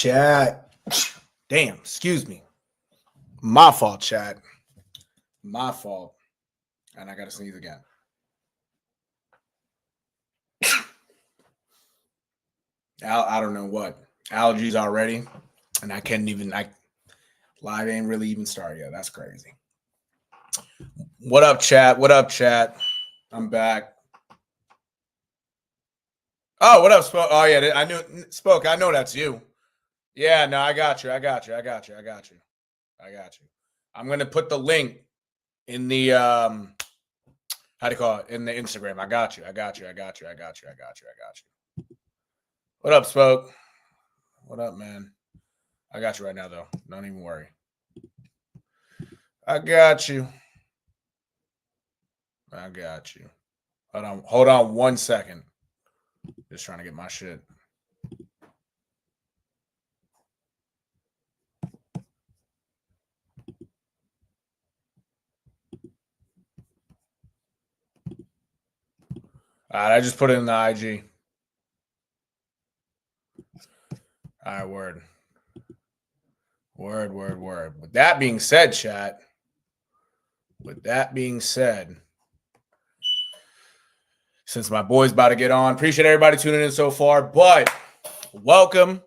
Chat. Damn, excuse me. My fault, chat. My fault. And I got to sneeze again. I don't know what. Allergies already. And I can't even, live ain't really even started yet. That's crazy. What up, chat? What up, chat? I'm back. Oh, what up, Spoke? Oh, yeah, I knew, Spoke, I know that's you. Yeah, no, I got you. I'm going to put the link in the, how do you call it? In the Instagram. I got you. What up, Spoke? What up, man? I got you right now, though. Don't even worry. I got you. Hold on 1 second. Just trying to get my shit. All right, I just put it in the IG. All right, word. With that being said, chat. Since my boy's about to get on, appreciate everybody tuning in so far, but welcome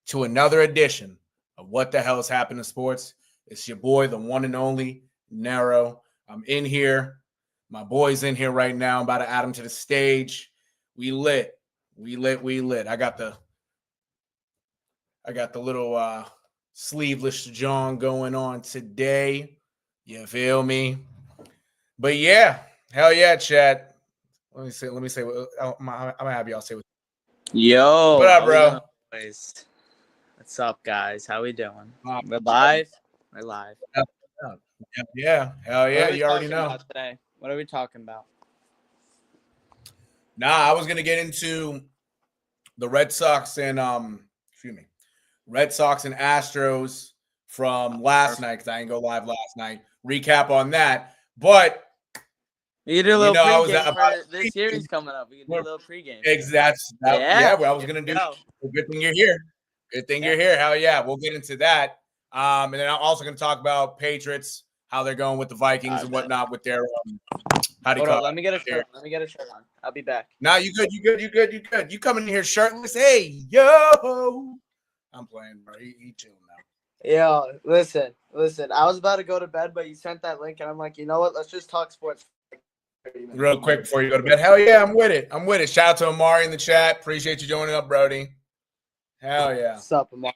to another edition of What the Hell Has Happened in Sports. It's your boy, the one and only NERO. I'm in here. My boy's in here right now. I'm about to add him to the stage. We lit. I got the little sleeveless John going on today. You feel me? But yeah, hell yeah, chat. Let me say. I'm gonna have y'all say. Yo, what up, bro? What's up, guys? How we doing? We're live. Yeah, hell yeah. You already know. Today, what are we talking about? Nah, I was gonna get into the Red Sox and Astros from last night because I didn't go live last night. Recap on that, but. We can do a little pregame for this series coming up. We can do a little pregame. Exactly. Yeah, what I was going to do. Good thing you're here. Hell yeah. We'll get into that. And then I'm also going to talk about Patriots, how they're going with the Vikings and whatnot with their how do you call it? Let me get a shirt on. I'll be back. Nah, you good. You coming in here shirtless? Hey, yo. I'm playing, bro. He chilling now. Yo, listen. I was about to go to bed, but you sent that link, and I'm like, you know what? Let's just talk sports. Real quick before you go to bed. Hell yeah, I'm with it. Shout out to Amari in the chat. Appreciate you joining up, Brody. Hell yeah. What's up, Amari?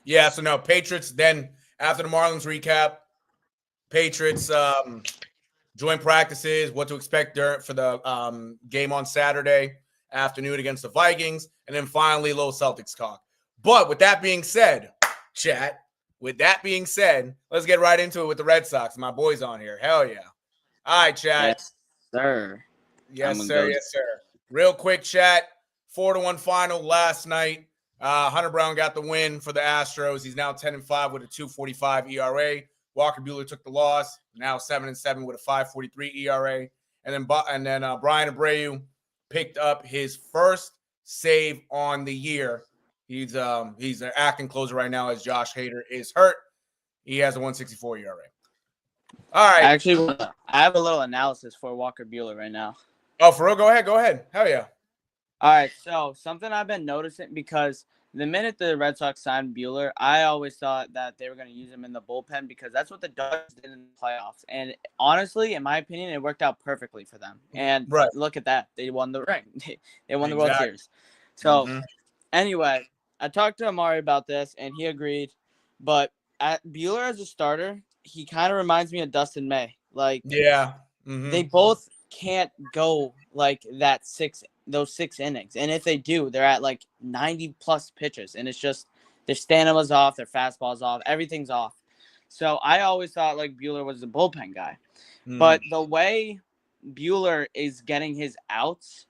Yeah, so no, Patriots, then after the Marlins recap, Patriots joint practices, what to expect for the game on Saturday afternoon against the Vikings, and then finally a little Celtics talk. But with that being said, chat, let's get right into it with the Red Sox. My boy's on here. Hell yeah. All right, chat. Yes, sir. Real quick, chat. 4-1 final last night. Hunter Brown got the win for the Astros. He's now 10-5 with a 2.45 ERA. Walker Buehler took the loss. Now 7-7 with a 5.43 ERA. And then Brian Abreu picked up his first save on the year. He's an acting closer right now as Josh Hader is hurt. He has a 1.64 ERA. All right. Actually, I have a little analysis for Walker Buehler right now. Oh, for real? Go ahead. Hell yeah. All right. So something I've been noticing, because the minute the Red Sox signed Buehler, I always thought that they were going to use him in the bullpen because that's what the Dodgers did in the playoffs. And honestly, in my opinion, it worked out perfectly for them. And Look at that. They won the ring. They won the World Series. So anyway, I talked to Amari about this, and he agreed. But Buehler as a starter, he kind of reminds me of Dustin May. They both can't go like those 6 innings. And if they do, they're at like 90-plus pitches. And it's just their stamina's off, their fastball's off, everything's off. So I always thought like Buehler was the bullpen guy. But the way Buehler is getting his outs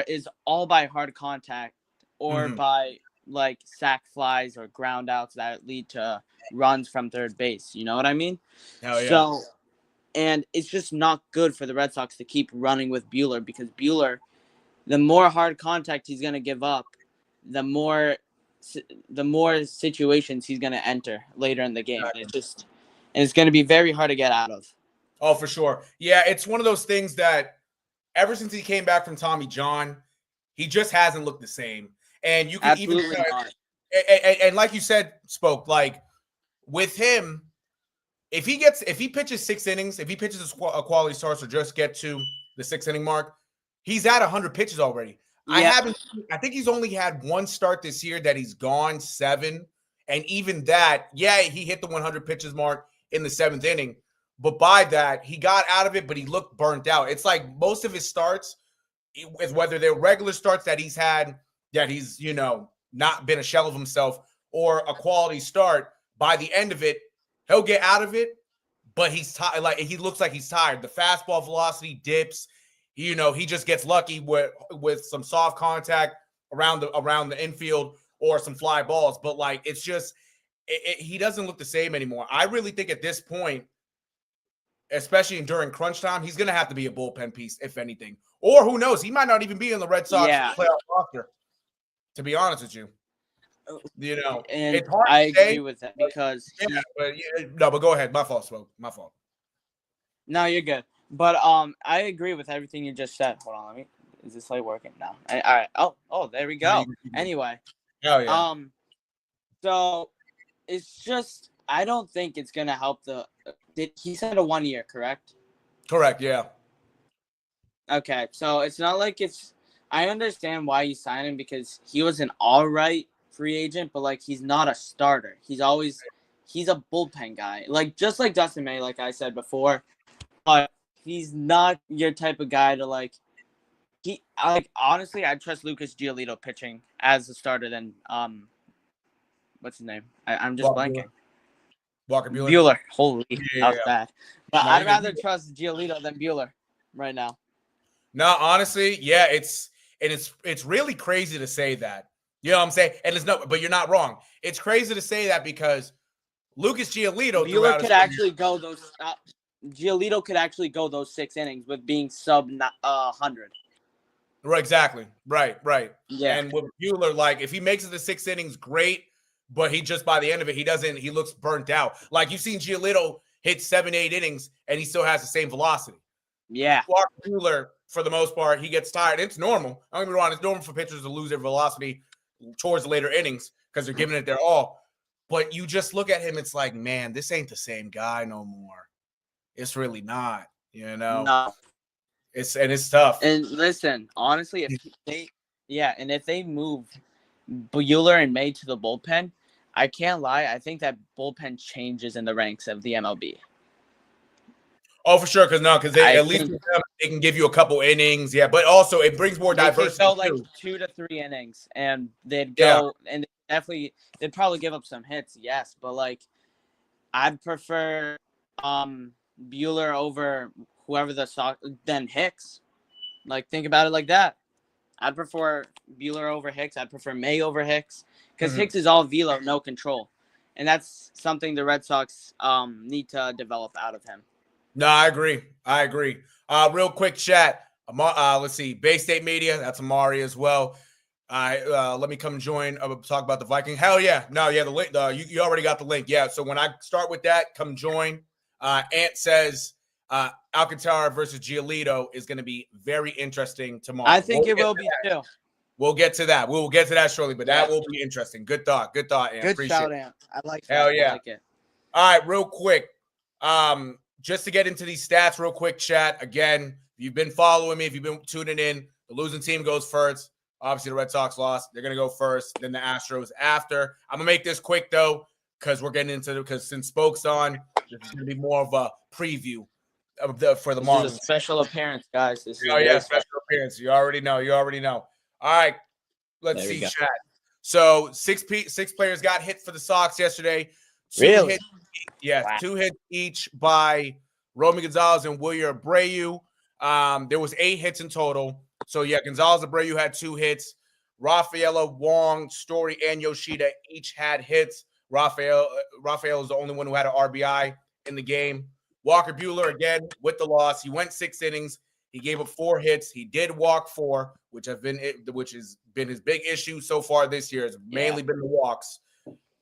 is all by hard contact or by like sac flies or ground outs that lead to runs from third base. You know what I mean? Hell yeah. And it's just not good for the Red Sox to keep running with Buehler because Buehler, the more hard contact he's going to give up, the more situations he's going to enter later in the game. It's going to be very hard to get out of. Oh, for sure. Yeah, it's one of those things that ever since he came back from Tommy John, he just hasn't looked the same. And you can Absolutely even not. and like you said, Spoke, like with him, if he pitches 6 innings, if he pitches a quality start or just get to the 6 inning mark, he's at 100 pitches already. Yeah. I think he's only had one start this year that he's gone 7. And even that, yeah, he hit the 100 pitches mark in the 7th inning. But by that, he got out of it, but he looked burnt out. It's like most of his starts, whether they're regular starts that he's had, that he's, not been a shell of himself, or a quality start, by the end of it, he'll get out of it, but he's tired. Like, he looks like he's tired. The fastball velocity dips. He just gets lucky with some soft contact around the infield or some fly balls. But like, it's just he doesn't look the same anymore. I really think at this point, especially during crunch time, he's going to have to be a bullpen piece, if anything. Or who knows? He might not even be in the Red Sox playoff roster, to be honest with you. And it's hard I to say, agree with that because but go ahead. My fault, Smoke. My fault. No, you're good. But I agree with everything you just said. Hold on, is this light working now? All right. Oh, there we go. Anyway. Oh yeah. So it's just I don't think it's gonna help he said a 1 year, correct? Correct, yeah. Okay, so it's not like I understand why you signed him because he was an all right free agent, but like he's not a starter. He's a bullpen guy. Like just like Dustin May, like I said before. But he's not your type of guy to honestly, I'd trust Lucas Giolito pitching as a starter than what's his name? I'm just blanking. Walker Buehler. Buehler. Holy, that was bad. But I'd rather trust Giolito than Buehler right now. No, honestly, yeah, it's really crazy to say that. You know what I'm saying? And but you're not wrong. It's crazy to say that because Lucas Giolito could actually go those. Giolito could actually go those 6 innings with being sub 100. Right, exactly. Right. Yeah. And with Buehler, like if he makes it to 6 innings, great. But he just by the end of it, he looks burnt out. Like you've seen Giolito hit 7, 8 innings, and he still has the same velocity. Yeah. Walker Buehler, for the most part, he gets tired. It's normal. Don't get me wrong. It's normal for pitchers to lose their velocity towards the later innings because they're giving it their all. But you just look at him, it's like, man, this ain't the same guy no more. It's really not, No. It's tough. And listen, honestly, if they move Buehler and May to the bullpen, I can't lie. I think that bullpen changes in the ranks of the MLB. Oh, for sure, because at least they can give you a couple innings, yeah. But also, it brings more diversity. They could go 2 to 3 innings, and they'd go and they'd probably give up some hits, yes. But like, I'd prefer Buehler over whoever than Hicks. Like, think about it like that. I'd prefer Buehler over Hicks. I'd prefer May over Hicks because Hicks is all velo, no control, and that's something the Red Sox need to develop out of him. No, I agree. Real quick chat. Let's see. Bay State Media. That's Amari as well. Let me come join. Talk about the Vikings. Hell yeah. No, yeah. The link. You already got the link. Yeah. So when I start with that, come join. Ant says Alcantara versus Giolito is going to be very interesting tomorrow. I think it will be too. We'll get to that. We'll get to that shortly, but that will be interesting. Good thought, Ant. Good shout, Ant. I like that. Hell yeah. I like it. All right, real quick. Just to get into these stats real quick, chat. Again, if you've been following me, if you've been tuning in, the losing team goes first. Obviously, the Red Sox lost. They're going to go first, then the Astros after. I'm going to make this quick, though, because we're getting into it. Because since Spoke's on, this is going to be more of a preview for the Marlins. This is a special appearance, guys. Special appearance. You already know. All right, let's see, chat. So 6 players got hit for the Sox yesterday. 2 hits. Yes, wow. 2 hits each by Romy Gonzalez and Wilyer Abreu. There was 8 hits in total. So, yeah, Gonzalez Abreu had 2 hits. Rafaela, Wong, Story, and Yoshida each had hits. Rafael is the only one who had an RBI in the game. Walker Buehler, again, with the loss. He went 6 innings. He gave up 4 hits. He did walk 4, which has been his big issue so far this year. It's mainly been the walks.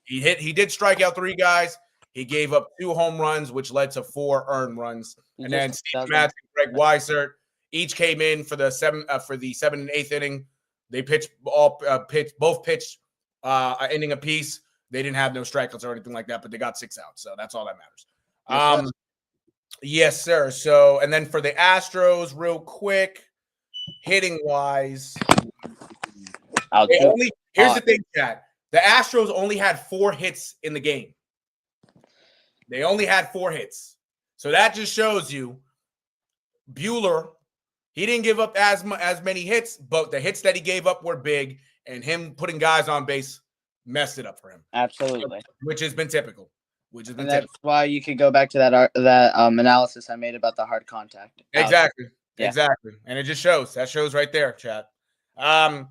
He did strike out 3 guys. He gave up 2 home runs, which led to 4 earned runs. And then Steve Matz and Greg Weissert each came in for the 7th and 8th inning. They both pitched an inning apiece. They didn't have no strikeouts or anything like that, but they got 6 outs, so that's all that matters. Yes, sir. So, and then for the Astros, real quick, hitting wise, here's the thing, chat. The Astros only had 4 hits in the game. They only had 4 hits. So that just shows you Buehler, he didn't give up as many hits, but the hits that he gave up were big, and him putting guys on base messed it up for him. Absolutely. Which has been typical. That's why you could go back to that analysis I made about the hard contact. Exactly. Yeah. Exactly. And it just shows. That shows right there, chat. Yonir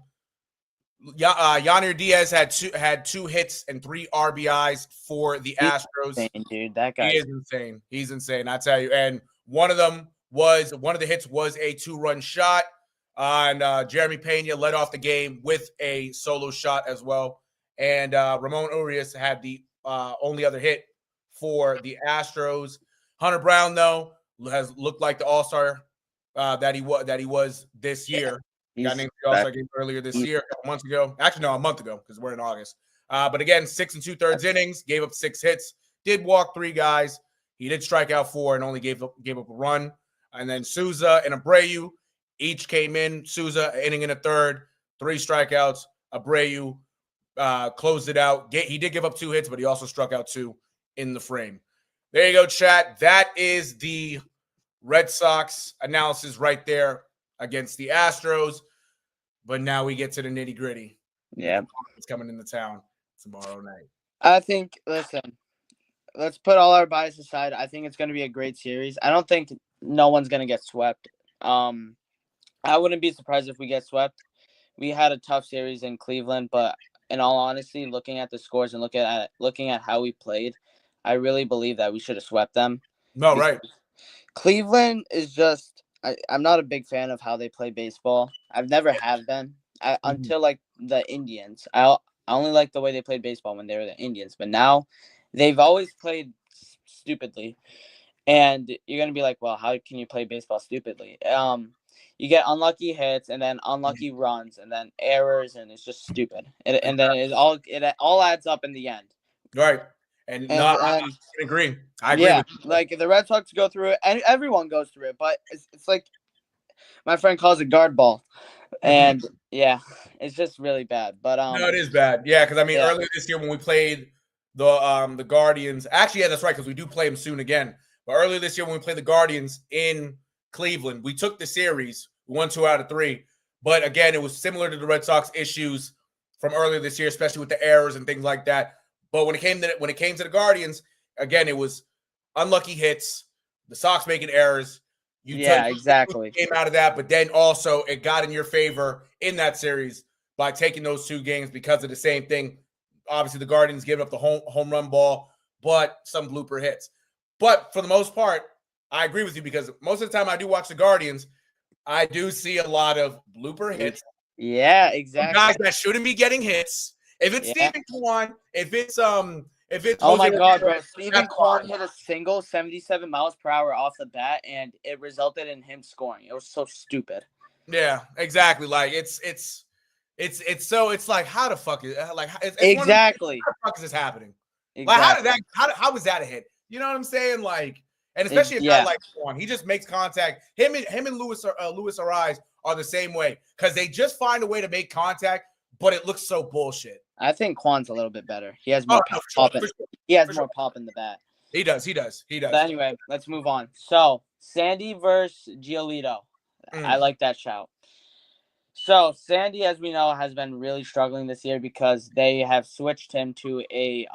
Diaz had 2 hits and 3 RBIs for the Astros. Insane, dude. That guy is insane. He's insane. I tell you. And one of the hits was a 2-run shot. And Jeremy Pena led off the game with a solo shot as well. And Ramon Urias had the only other hit for the Astros. Hunter Brown, though, has looked like the all-star that he was this year. He got named the all-star game earlier this year, a couple months ago. Actually, no, a month ago because we're in August. But again, 6 2/3 innings, gave up 6 hits, did walk 3 guys. He did strike out 4 and only gave up a run. And then Souza and Abreu each came in. Souza, inning and a third, 3 strikeouts. Abreu closed it out. He did give up 2 hits, but he also struck out 2 in the frame. There you go, chat. That is the Red Sox analysis right there against the Astros. But now we get to the nitty gritty. Yeah. It's coming into town tomorrow night. I think, listen, let's put all our bias aside. I think it's going to be a great series. I don't think no one's going to get swept. I wouldn't be surprised if we get swept. We had a tough series in Cleveland, but in all honesty, looking at the scores and looking at how we played, I really believe that we should have swept them. No, right. Cleveland is just I'm not a big fan of how they play baseball. I've never have been until like the Indians. I only like the way they played baseball when they were the Indians, but now they've always played stupidly. And you're going to be like, well, how can you play baseball stupidly? You get unlucky hits and then unlucky runs and then errors, and it's just stupid. And then it all adds up in the end. Right. I agree. I agree. Yeah, like the Red Sox go through it, and everyone goes through it, but it's like my friend calls it guard ball, and yeah, it's just really bad. But no, it is bad. Yeah, because I mean, earlier this year when we played the Guardians, actually, yeah, that's right, because we do play them soon again. But earlier this year when we played the Guardians in Cleveland, we took the series. We won 2 out of 3. But again, it was similar to the Red Sox issues from earlier this year, especially with the errors and things like that. But when it came to the Guardians, again, it was unlucky hits, the Sox making errors. Exactly. Came out of that, but then also it got in your favor in that series by taking those 2 games because of the same thing. Obviously, the Guardians giving up the home run ball, but some blooper hits. But for the most part, I agree with you because most of the time I do watch the Guardians, I do see a lot of blooper hits. Yeah, exactly. Guys that shouldn't be getting hits. If it's Stephen Kwan, if it's oh my God, bro! Stephen Kwan hit a single 77 miles per hour off the bat, and it resulted in him scoring. It was so stupid. Yeah, exactly. Like it's like how the fuck is exactly how the fuck is this happening? Exactly. Like how was that a hit? You know what I'm saying? Like, and especially a guy like Kwan, he just makes contact. Him and Luis Ariz are the same way because they just find a way to make contact, but it looks so bullshit. I think Kwan's a little bit better. He has more pop. He has more pop in the bat. He does. But anyway, let's move on. So, Sandy versus Giolito. I like that shout. So, Sandy, as we know, has been really struggling this year because they have switched him to a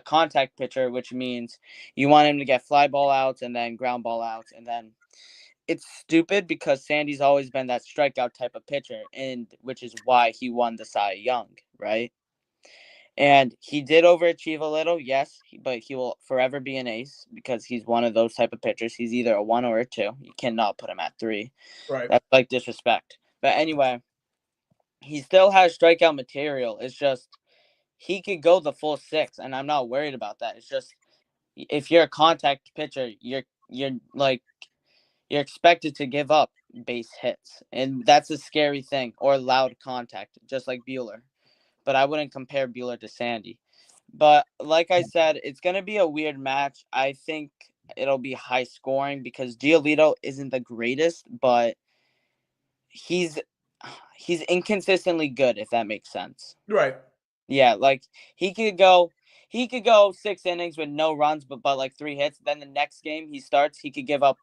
contact pitcher, which means you want him to get fly ball outs and then ground ball outs, and then it's stupid because Sandy's always been that strikeout type of pitcher, and which is why he won the Cy Young, right? And he did overachieve a little, yes, but he will forever be an ace because he's one of those type of pitchers. He's either a 1 or a 2. You cannot put him at 3. Right. That's like disrespect. But anyway, he still has strikeout material. It's just he could go the full 6, and I'm not worried about that. It's just if you're a contact pitcher, you're expected to give up base hits, and that's a scary thing, or loud contact, just like Bueller. But I wouldn't compare Bueller to Sandy. But like I said, it's going to be a weird match. I think it'll be high scoring because Giolito isn't the greatest, but he's inconsistently good, if that makes sense. Right. Yeah, like he could go 6 innings with no runs, but like 3 hits. Then the next game he starts, he could give up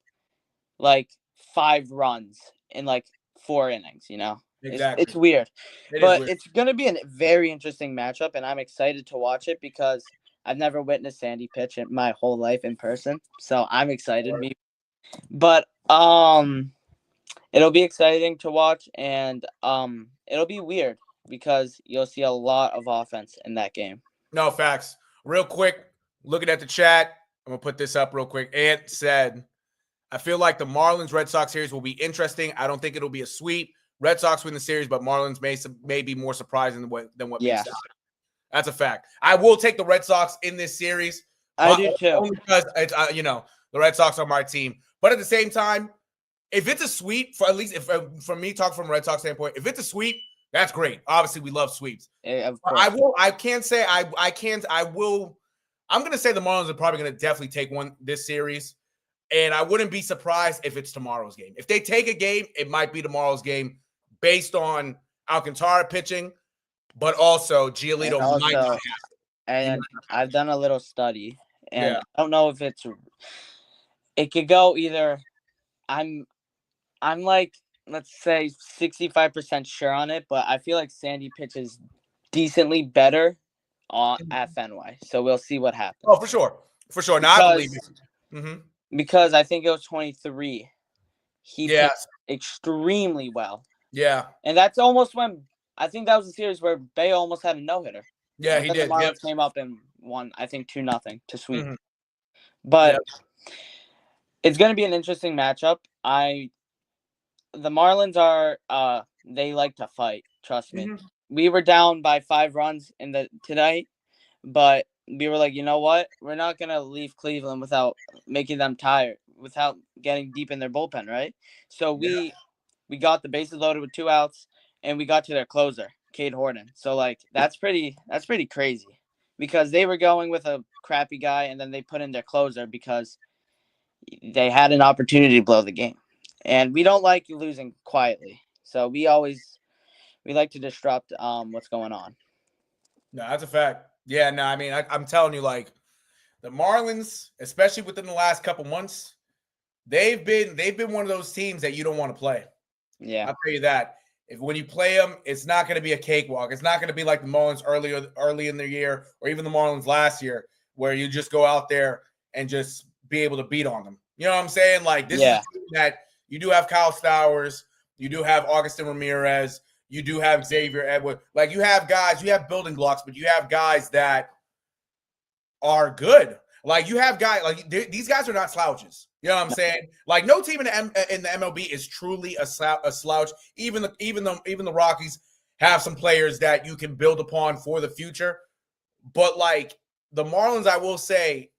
like 5 runs in like 4 innings. Exactly. It's weird, It is but weird. it's gonna be a very interesting matchup, and I'm excited to watch it because I've never witnessed Sandy pitch in my whole life in person, so I'm excited. But it'll be exciting to watch, and it'll be weird because you'll see a lot of offense in that game. No, facts. Real quick, looking at the chat, I'm going to put this up real quick. Ant said, I feel like the Marlins-Red Sox series will be interesting. I don't think it'll be a sweep. Red Sox win the series, but Marlins may be more surprising than what Yeah. makes it. That's a fact. I will take the Red Sox in this series. I do too. Only because it's, the Red Sox are my team. But at the same time, if it's a sweep, for at least for me, talk from a Red Sox standpoint, if it's a sweep, that's great. Obviously, we love sweeps. Of course. I'm going to say the Marlins are probably going to definitely take one this series. And I wouldn't be surprised if it's tomorrow's game. If they take a game, it might be tomorrow's game based on Alcantara pitching, but also Giolito might not have it. And I've done a little study, and Yeah. I don't know if it could go either. I'm like, let's say 65% sure on it, but I feel like Sandy pitches decently better at Fenway. So we'll see what happens. Oh, for sure. For sure. Now I believe it. Mm-hmm. Because I think it was 23. He pitched extremely well. Yeah. And that's almost when I think that was a series where Bayo almost had a no-hitter. Yeah, he did. The Marlins came up and won, I think, 2-0 to sweep. Mm-hmm. But it's going to be an interesting matchup. The Marlins are they like to fight, trust me. Mm-hmm. We were down by 5 runs tonight, but we were like, you know what? We're not going to leave Cleveland without making them tired, without getting deep in their bullpen, right? So we got the bases loaded with 2 outs, and we got to their closer, Cade Horton. So like that's pretty crazy because they were going with a crappy guy, and then they put in their closer because they had an opportunity to blow the game. And we don't like losing quietly. So we like to disrupt what's going on. No, that's a fact. Yeah, no, I mean, I'm telling you, like, the Marlins, especially within the last couple months, they've been one of those teams that you don't want to play. Yeah. I'll tell you that. When you play them, it's not going to be a cakewalk. It's not going to be like the Marlins early in the year, or even the Marlins last year, where you just go out there and just be able to beat on them. You know what I'm saying? Like, this is a team that you do have Kyle Stowers, you do have Augustin Ramirez, you do have Xavier Edward. Like, you have guys, you have building blocks, but you have guys that are good. Like, you have guys, like, these guys are not slouches. You know what I'm saying? Like, no team in the MLB is truly a slouch. Even the Rockies have some players that you can build upon for the future. But, like, the Marlins, I will say,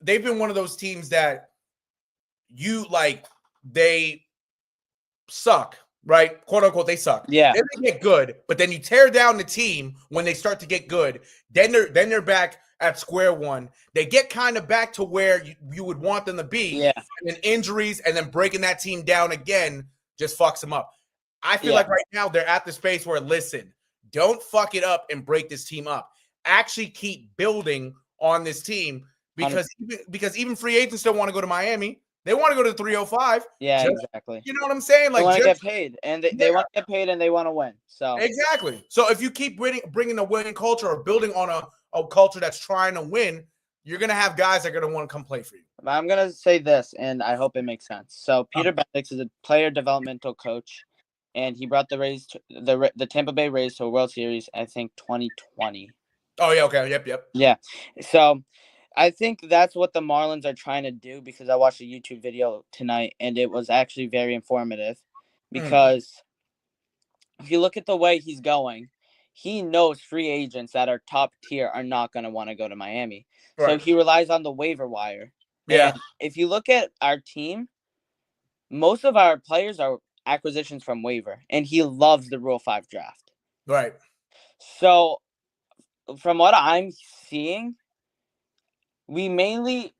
they've been one of those teams that they suck, right? Quote unquote, they suck. Yeah. Then they get good, but then you tear down the team when they start to get good. Then they're back at square one. They get kind of back to where you would want them to be. Yeah. And then injuries and then breaking that team down again just fucks them up. I feel like right now they're at the space where, listen, don't fuck it up and break this team up. Actually keep building on this team because even free agents don't want to go to Miami. They want to go to 305. Yeah, exactly. You know what I'm saying? Like, they want to get paid, and they want to get paid, and they want to win. So exactly. So if you keep bringing a winning culture or building on a culture that's trying to win, you're gonna have guys that are gonna want to come play for you. I'm gonna say this, and I hope it makes sense. So Peter Bendix is a player developmental coach, and he brought the Tampa Bay Rays to a World Series, I think 2020. Oh yeah, okay, yep. Yeah. So I think that's what the Marlins are trying to do because I watched a YouTube video tonight and it was actually very informative Mm, because if you look at the way he's going, he knows free agents that are top tier are not going to want to go to Miami. So right. he relies on the waiver wire. Yeah. And if you look at our team, most of our players are acquisitions from waiver, and he loves the Rule 5 draft. Right. So from what I'm seeing, we mainly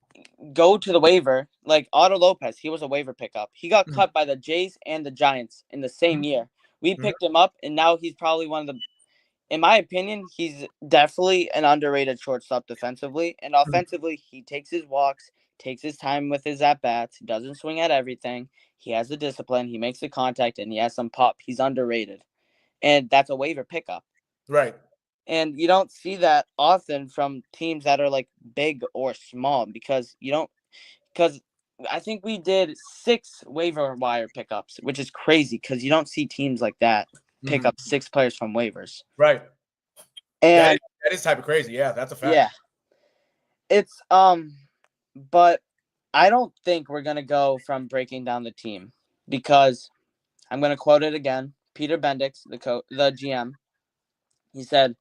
go to the waiver. Like Otto Lopez, he was a waiver pickup. He got Mm, cut by the Jays and the Giants in the same mhm, year. We mhm, picked him up, and now he's probably one of the, in my opinion, he's definitely an underrated shortstop defensively. And mhm. offensively, he takes his walks, takes his time with his at-bats, doesn't swing at everything. He has the discipline, he makes the contact, and he has some pop. He's underrated. And that's a waiver pickup. Right. And you don't see that often from teams that are like big or small because because I think we did 6 waiver wire pickups, which is crazy because you don't see teams like that pick Mhm. up 6 players from waivers. Right. That is And that is type of crazy. Yeah, that's a fact. yeah, it's but I don't think we're gonna go from breaking down the team because I'm gonna quote it again. Peter Bendix, the GM, he said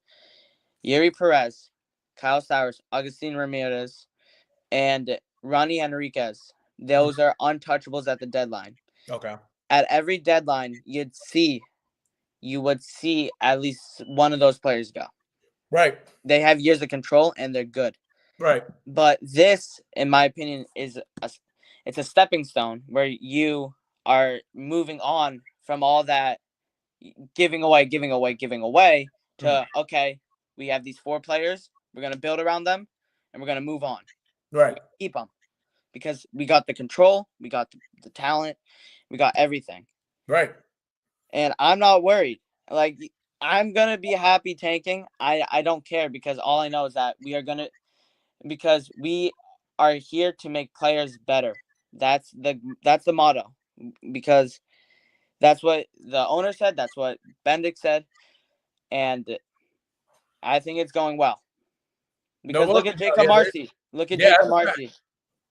Yuri Perez, Kyle Sowers, Augustine Ramirez, and Ronnie Enriquez. Mm, Those are untouchables at the deadline. okay. At every deadline, you would see at least one of those players go. Right. They have years of control and they're good. Right. But this, in my opinion, it's a stepping stone where you are moving on from all that giving away Mm, to okay, we have these 4 players, we're gonna build around them, and we're gonna move on. We're right. gonna keep them because we got the control, we got the talent, we got everything, Right. and I'm not worried. Like I'm gonna be happy tanking. I don't care because all I know is that because we are here to make players better. That's the motto. Because that's what the owner said. That's what Bendick said, and I think it's going well. No, Because look. look at Yeah, Jacob Marcy. Look at yeah, Jacob that's a fact. Marcy.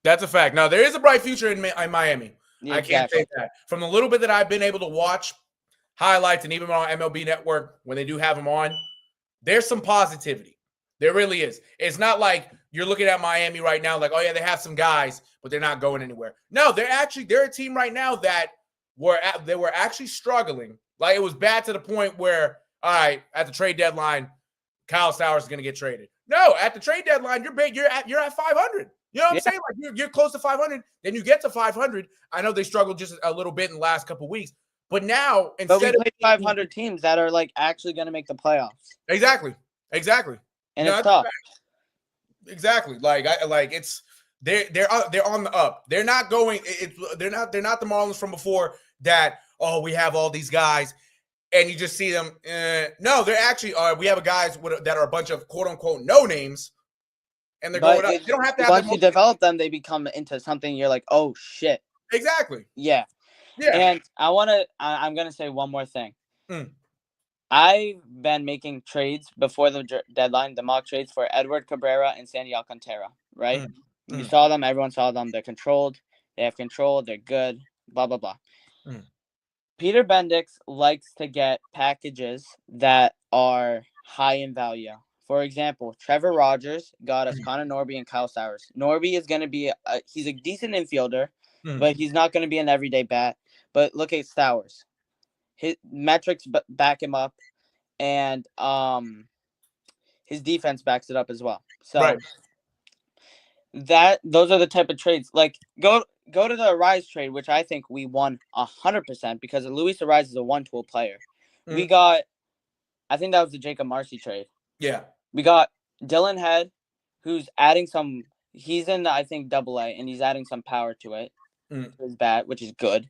That's a fact. Now there is a bright future in Miami. Yeah, I can't say exactly. that. From the little bit that I've been able to watch highlights and even on MLB Network when they do have them on, there's some positivity. There really is. It's not like you're looking at Miami right now, like, oh yeah, they have some guys, but they're not going anywhere. No, they're a team right now that they were actually struggling. Like it was bad to the point where, all right, at the trade deadline, Kyle Sowers is going to get traded. No, at the trade deadline, you're at 500. You know what I'm Yeah. saying? Like you're close to 500. Then you get to 500. I know they struggled just a little bit in the last couple of weeks, but now But we instead of played 500 teams that are like actually going to make the playoffs, exactly, and no, it's tough. exactly. They're on the up. They're not going. They're not the Marlins from before that. Oh, we have all these guys, and you just see them. No, they're actually. We have guys that are a bunch of quote unquote no names, and they're going But up. You don't have to have once them. you develop them, they become into something you're like, oh shit, Exactly. yeah. Yeah. And I'm gonna say one more thing. Mm, I've been making trades before the deadline, the mock trades for Edward Cabrera and Sandy Alcantara, right? mm, You mm, saw them, everyone saw them. They're controlled, they have control, they're good, blah, blah, blah. mm, Peter Bendix likes to get packages that are high in value. For example, Trevor Rogers got us mm, Connor Norby and Kyle Sowers. Norby is going to be, he's a decent infielder, mm. but he's not going to be an everyday bat. But look at Sowers. His metrics back him up, and his defense backs it up as well. So Right. those are the type of trades. Like go to the Arise trade, which I think we won 100% because Luis Arise is a 1-tool player. We Mm, got, I think that was the Jacob Marcy trade. yeah. We got Dylan Head, who's adding some. He's in I think AA, and he's adding some power to it, Mm, to his bat, which is good.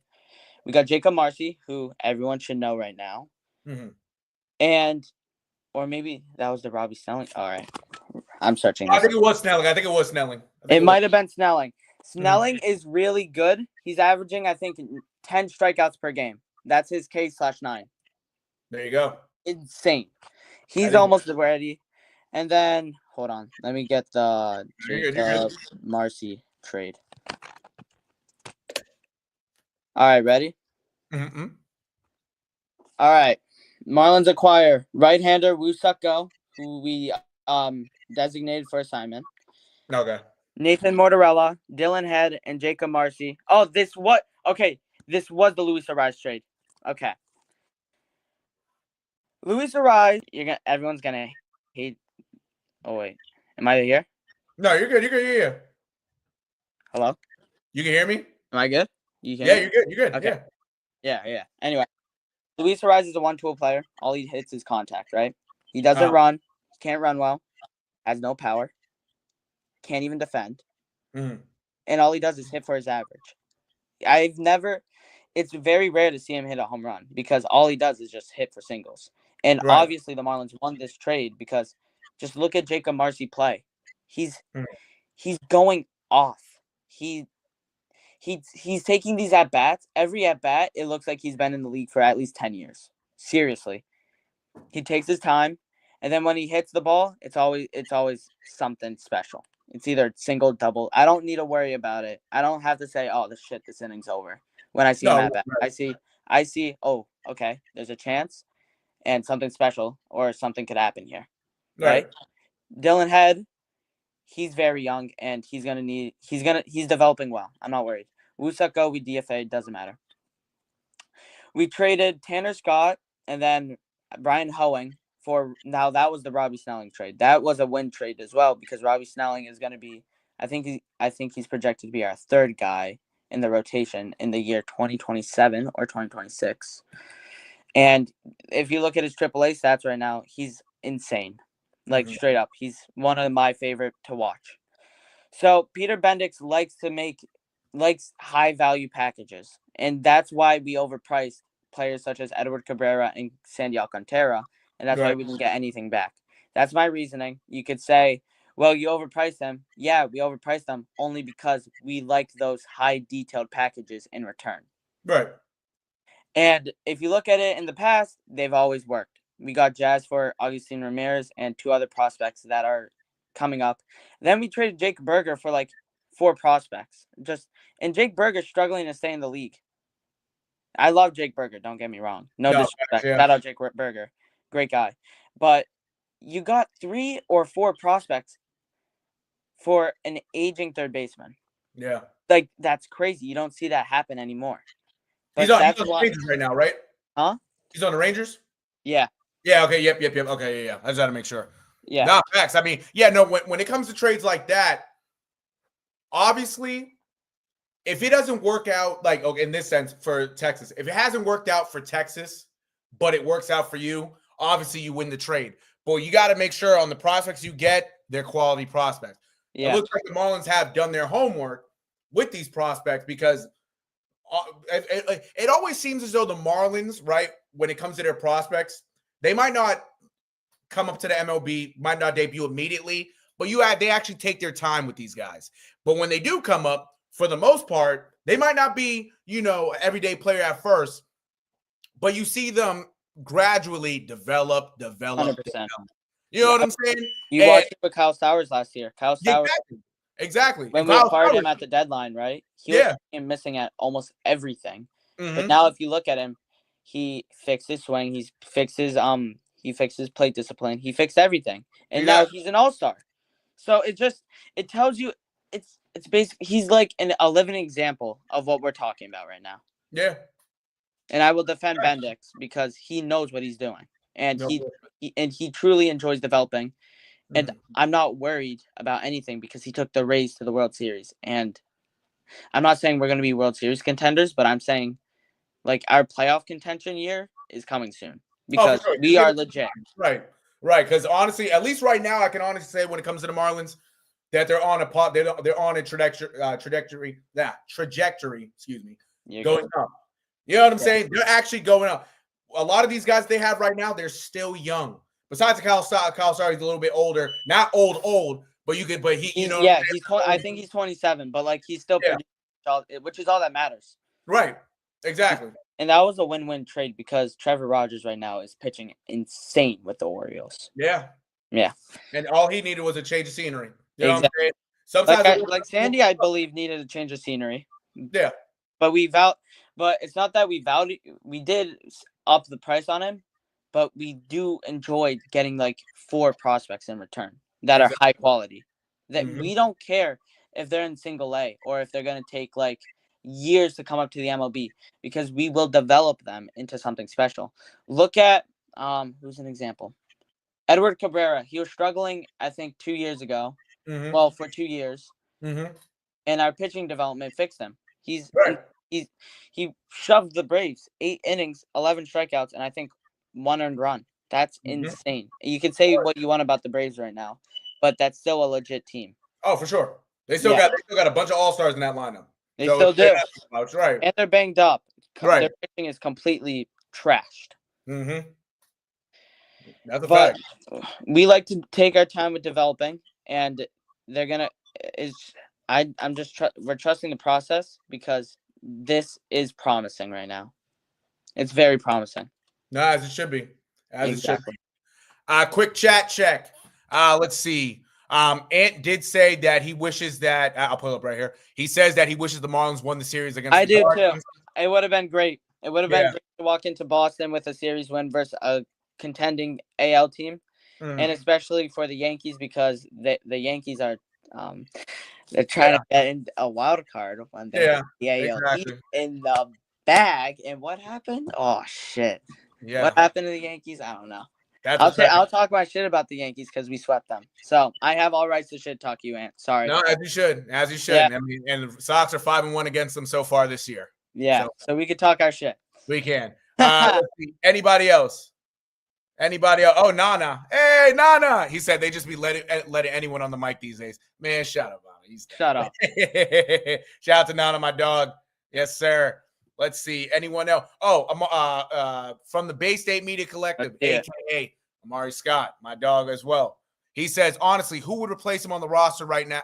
We got Jacob Marcy, who everyone should know right now, mm-hmm. and or maybe that was the Robbie Snelling. All right, I'm searching I this. think it was Snelling. I think it was Snelling. I think It it was. might have been Snelling. Mhm. Snelling is really good. He's averaging, I think, 10 strikeouts per game. That's his K/9. There you go. Insane. That He's is. almost ready. And then hold on, let me get the You're good. You're Jacob Marcy trade. All right, ready? good. Mm-hmm. All right. Marlins acquire right-hander Wthhs Is, who we designated for assignment. Okay. Nathan Mortarella, Dylan Head, and Jacob Marcy. Oh, this what? Okay, this was the Luis Ariz trade. Okay, Luis Ariz. Everyone's gonna hate. Oh wait, am I here? No, you're good. You're good. Yeah. Hello, You can hear me? am I good? You hear Yeah, me? you're good. You're good. Okay, Yeah. yeah. Anyway, Luis Ariz is a one-tool player. All he hits is contact. Right? He doesn't Uh, run. Can't run well. Has no power. Can't even defend. mhm. And all he does is hit for his average. I've never. It's very rare to see him hit a home run because all he does is just hit for singles. And Right. obviously, the Marlins won this trade because just look at Jacob Marcy play. He's Mhm. he's going off. He's taking these at bats. Every at bat, it looks like he's been in the league for at least 10 years. Seriously, he takes his time, and then when he hits the ball, it's always something special. It's either single, double. I don't need to worry about it. I don't have to say, "Oh, this inning's over." When I see him No, at bat, right. I see. Oh, okay, there's a chance, and something special or something could happen here, Right. right? Dylan Head, he's very young, and he's developing well. I'm not worried. Wusako, we DFA, doesn't matter. We traded Tanner Scott and then Brian Hoeing for now. That was the Robbie Snelling trade. That was a win trade as well because Robbie Snelling is going to be. I think he's projected to be our third guy in the rotation in the year 2027 or 2026. And if you look at his AAA stats right now, he's insane. Like Mhm. straight up, he's one of my favorite to watch. So Peter Bendix likes high value packages, and that's why we overpriced players such as Edward Cabrera and Sandy Alcantara, and that's why Right. we didn't get anything back. That's my reasoning. You could say, well, you overpriced them. Yeah, we overpriced them only because we liked those high detailed packages in return. Right. And if you look at it in the past, they've always worked. We got Jazz for Augustin Ramirez and two other prospects that are coming up. Then we traded Jake Berger for like 4 prospects. And Jake Berger's struggling to stay in the league. I love Jake Berger, don't get me wrong. No No, disrespect. yeah. Shout out Jake Berger. Great guy. But you got 3 or 4 prospects for an aging third baseman. Yeah. Like that's crazy. You don't see that happen anymore. He's But on that's the why Rangers right now, right? huh? He's on the Rangers? Yeah. Yeah, okay, yep. Okay, yeah. I just had to make sure. Yeah. No, facts. I mean, yeah, no, when it comes to trades like that, obviously, if it doesn't work out, like, okay, in this sense for Texas, if it hasn't worked out for Texas, but it works out for you, obviously you win the trade. But you got to make sure on the prospects you get, they're quality prospects. It Yeah. looks like the Marlins have done their homework with these prospects because it always seems as though the Marlins, right, when it comes to their prospects, they might not come up to the MLB, might not debut immediately, but they actually take their time with these guys. But when they do come up, for the most part, they might not be, everyday player at first, but you see them gradually develop. 100%. You know Yeah. what I'm saying? You And watched it with Kyle Stowers last year. Kyle Stowers, exactly. when And we Kyle acquired him Stowers, at the deadline, right? He was yeah. missing at almost everything. But Mm-hmm. now if you look at him, he fixed his swing, he fixed his plate discipline, he fixed everything. And now Exactly. he's an all-star. So it tells you it's basically he's like a living example of what we're talking about right now. Yeah. And I will defend Bendix because he knows what he's doing. And No. he truly enjoys developing. And Mhm. I'm not worried about anything because he took the Rays to the World Series. And I'm not saying we're going to be World Series contenders, but I'm saying like our playoff contention year is coming soon Oh, for because sure. we are legit. Right. Right. Because honestly, at least right now, I can honestly say when it comes to the Marlins, that they're on they're on a trajectory, excuse me, You're going good. up. You know what I'm Yeah. saying? They're actually going up. A lot of these guys they have right now, they're still young. Besides Kyle Star, he's a little bit older, not old, but he, He's 20, I think he's 27, but like he's still yeah, producing, which is all that matters. right, exactly. And that was a win-win trade because Trevor Rogers right now is pitching insane with the Orioles. Yeah, Yeah. And all he needed was a change of scenery. You know Exactly. what I'm saying? Sometimes Like Sandy, I believe, needed a change of scenery. Yeah. But but it's not that we did up the price on him, but we do enjoy getting like 4 prospects in return that are high quality. That we don't care if they're in single A or if they're going to take like years to come up to the MLB, because we will develop them into something special. Look at who's an example? Edward Cabrera. He was struggling, I think, 2 years ago. Well, for 2 years. And our pitching development fixed him. Right. He shoved the Braves 8 innings, 11 strikeouts, and I think 1 earned run. That's insane. You can say what you want about the Braves right now, but that's still a legit team. Oh, for sure. They still got a bunch of all-stars in that lineup. They still do. Right. And they're banged up. Right. Their pitching is completely trashed. That's a fact. We like to take our time with developing, and they're gonna we're trusting the process because this is promising right now. It's very promising. No, as it should be. It should be. Quick chat check. Let's see. Ant did say that he wishes that I'll pull it up right here. He says that he wishes the Marlins won the series against the Guardians. Too. It would have been great. It would have been great to walk into Boston with a series win versus a contending AL team. And especially for the Yankees, because the Yankees are they're trying to get in a wild card when they're in the bag. And what happened? Oh shit! Yeah, what happened to the Yankees? I don't know. I'll talk my shit about the Yankees because we swept them. So I have all rights to shit talk you, Ant. Sorry. No, as you should. Yeah. I mean, and the Sox are 5-1 against them so far this year. Yeah, so we could talk our shit. We can. Anybody else? Oh, Nana. Hey, Nana. He said they just be letting anyone on the mic these days. Man, shut up, Nana. Shut up. Shout out to Nana, my dog. Yes, sir. Let's see. Anyone else? Oh, from the Bay State Media Collective, a.k.a. Amari Scott, my dog as well. He says, honestly, who would replace him on the roster right now?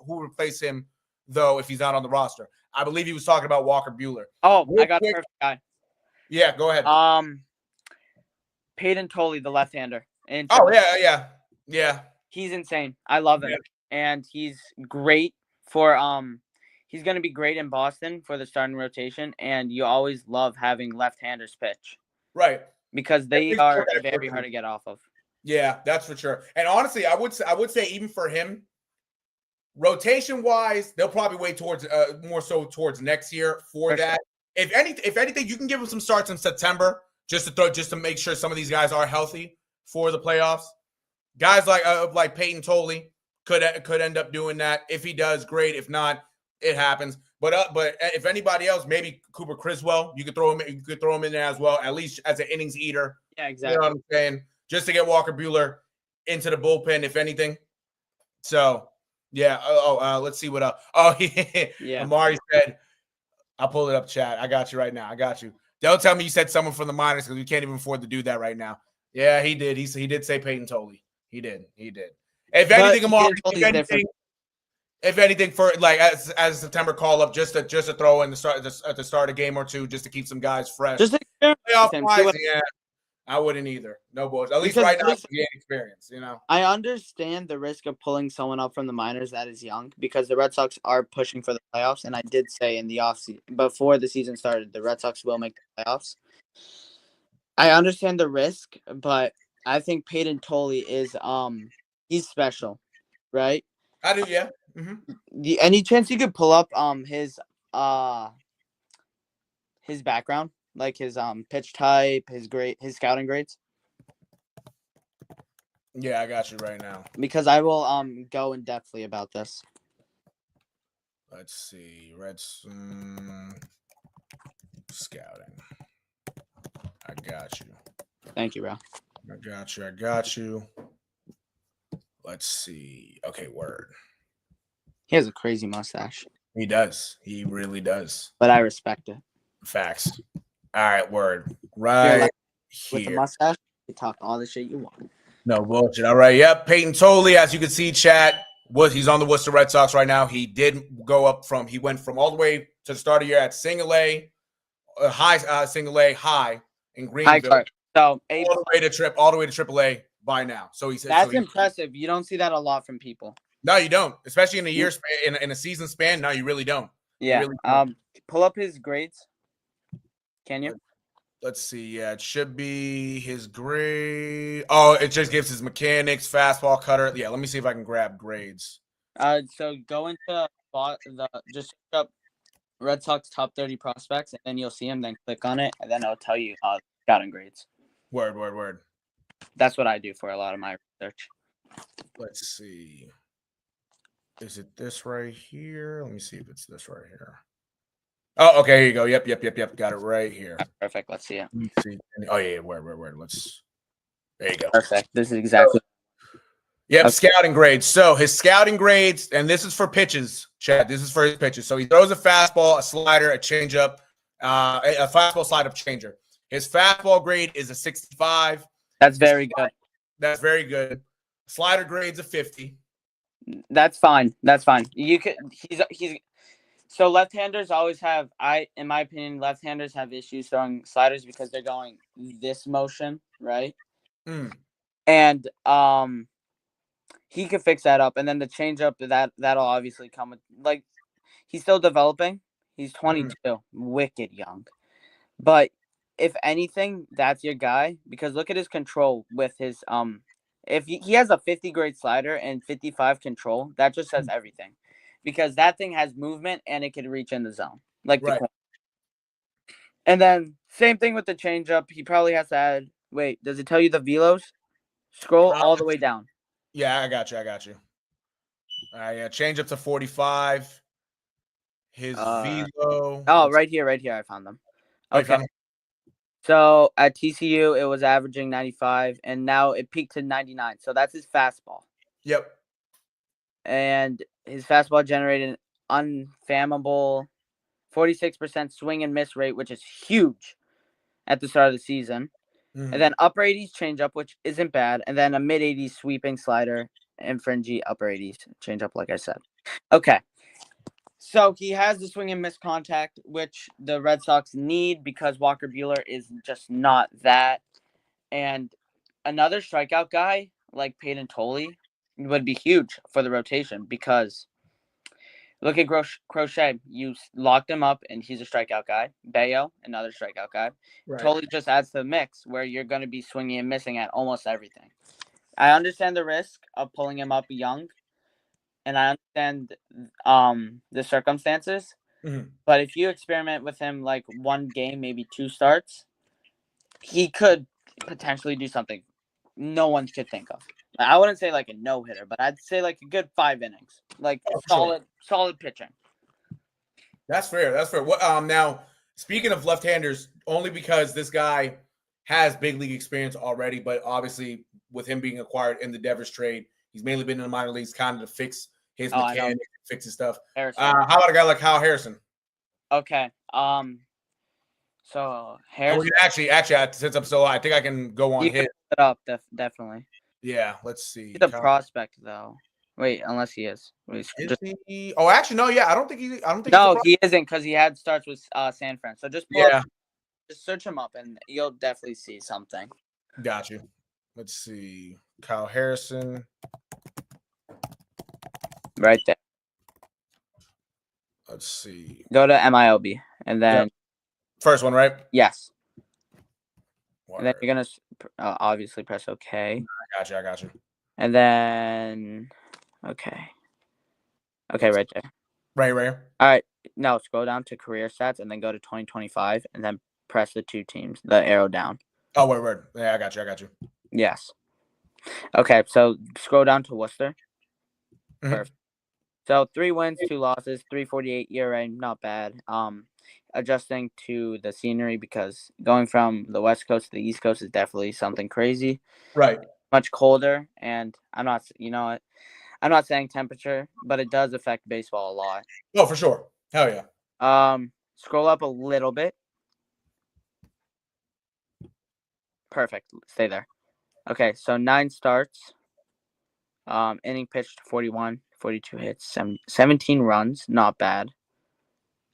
Who would replace him, though, if he's not on the roster? I believe he was talking about Walker Buehler. Oh, I got a perfect guy. Yeah, go ahead. Payton Pritchard, the left-hander. Yeah. He's insane. I love him, and he's great for He's going to be great in Boston for the starting rotation, and you always love having left-handers pitch, right? Because they are very hard to get off of. Yeah, that's for sure. And honestly, I would say even for him, rotation-wise, they'll probably wait towards more so towards next year for that. Sure. If anything, you can give him some starts in September just to make sure some of these guys are healthy for the playoffs. Guys like Payton Pritchard could end up doing that. If he does, great. If not, it happens. But if anybody else, maybe Cooper Criswell, you could throw him in there as well, at least as an innings eater. Yeah, exactly. You know what I'm saying? Just to get Walker Buehler into the bullpen, if anything. So yeah. Let's see what else. Oh yeah. Amari said, I'll pull it up, chat. I got you right now. I got you. Don't tell me you said someone from the minors because we can't even afford to do that right now. Yeah, he did. He did say Payton Pritchard. He did. If anything, Amari, if anything, for like as a September call up, just to throw in at the start a game or two, just to keep some guys fresh. Just playoff-wise, yeah, I wouldn't either. No bullshit. At least right now, gain experience. You know, I understand the risk of pulling someone up from the minors that is young because the Red Sox are pushing for the playoffs, and I did say in the offseason before the season started, the Red Sox will make the playoffs. I understand the risk, but I think Payton Pritchard is he's special, right? I do, yeah. Any chance you could pull up his background, like his pitch type, his scouting grades? Yeah, I got you right now. Because I will go in depthly about this. Let's see, scouting. I got you. Thank you, bro. I got you. Let's see. Okay, word. He has a crazy mustache. He does. He really does. But I respect it. Facts. All right, word. Right here. With the mustache, you talk all the shit you want. No bullshit. All right. Yep. Payton Pritchard, as you can see, chat, he's on the Worcester Red Sox right now. He did go up he went from all the way to the start of the year at single A, single A high in Greenville. So all the way to AAA by now. So he said That's impressive. You don't see that a lot from people. No, you don't, especially in a year span, in a season span. No, you really don't. Yeah. Really don't. Pull up his grades. Can you? Let's see. Yeah, it should be his grade. Oh, it just gives his mechanics, fastball, cutter. Yeah, let me see if I can grab grades. So go into just search up Red Sox top 30 prospects, and then you'll see him. Then click on it, and then it'll tell you scouting grades. Word. That's what I do for a lot of my research. Let's see. Is it this right here? Let me see if it's this right here. Oh, okay. Here you go. Yep. Got it right here. Perfect. Let's see it. Let me see. Oh yeah. Word. There you go. Perfect. This is exactly. Yep, okay. Scouting grades. So his scouting grades, and this is for pitches, Chad. This is for his pitches. So he throws a fastball, a slider, a changeup, a fastball, slider, changer. His fastball grade is a 65. That's very good. That's very good. Slider grade's a 50. That's fine. You could. He's. So left-handers always have. In my opinion, left-handers have issues throwing sliders because they're going this motion, right? And he could fix that up, and then the changeup that'll obviously come with, like, he's still developing. He's 22, wicked young. But if anything, that's your guy, because look at his control with his if he has a 50 grade slider and 55 control, that just says everything, because that thing has movement and it can reach in the zone like the corner. And then same thing with the changeup. He probably has to add. Wait, does it tell you the velos? Scroll all the way down. Yeah, I got you. Yeah, change up to 45. His velo. Oh, right here. I found them. Okay. So at TCU, it was averaging 95, and now it peaked to 99. So that's his fastball. Yep. And his fastball generated an unfathomable 46% swing and miss rate, which is huge at the start of the season. And then upper 80s changeup, which isn't bad. And then a mid 80s sweeping slider and fringy upper 80s changeup, like I said. Okay. So he has the swing and miss contact, which the Red Sox need because Walker Buehler is just not that. And another strikeout guy like Payton Pritchard would be huge for the rotation, because look at Crochet. You locked him up, and he's a strikeout guy. Bayo, another strikeout guy. Right. Totally just adds to the mix where you're going to be swinging and missing at almost everything. I understand the risk of pulling him up young, and I understand the circumstances. But if you experiment with him like one game, maybe 2 starts, he could potentially do something no one could think of. I wouldn't say like a no-hitter, but I'd say like a good 5 innings, like solid pitching. That's fair. What now? Speaking of left-handers, only because this guy has big league experience already, but obviously with him being acquired in the Devers trade, he's mainly been in the minor leagues kind of to fix his mechanics, fix his stuff. How about a guy like Kyle Harrison? Okay. So Harrison. Actually, since I'm so, I think I can go on his. Can put it up, definitely. Yeah, let's see. He's a prospect though. Wait, unless he is. He? Oh, actually, no. Yeah, I don't think. No, he isn't, because he had starts with San Fran. So just just search him up, and you'll definitely see something. Got you. Let's see, Kyle Harrison. Right there. Let's see. Go to MILB, and then first one, right? Yes. And then you're gonna obviously press OK. I got you. And then okay, right there. Right. All right. Now scroll down to career stats, and then go to 2025, and then press the 2 teams, the arrow down. Oh, word. Yeah, I got you. Yes. Okay, so scroll down to Worcester. Perfect. So 3 wins, 2 losses, 3.48 ERA, not bad. Adjusting to the scenery, because going from the West Coast to the East Coast is definitely something crazy. Right. Much colder, and I'm not saying temperature, but it does affect baseball a lot. Oh, for sure. Hell yeah. Scroll up a little bit. Perfect. Stay there. Okay, so 9 starts. Inning pitched 41, 42 hits, 17 runs, not bad.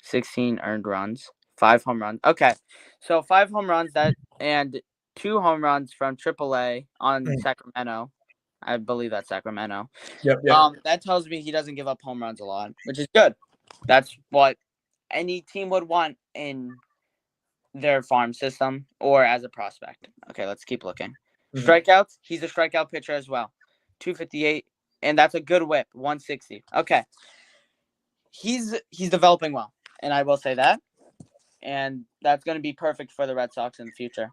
16 earned runs, 5 home runs. Okay, so 5 home runs and 2 home runs from AAA on Mhm. Sacramento. I believe that's Sacramento. Yep. That tells me he doesn't give up home runs a lot, which is good. That's what any team would want in their farm system or as a prospect. Okay, let's keep looking. Mhm. Strikeouts, he's a strikeout pitcher as well. 258, and that's a good whip, 160. Okay. He's developing well, and I will say that. And that's going to be perfect for the Red Sox in the future.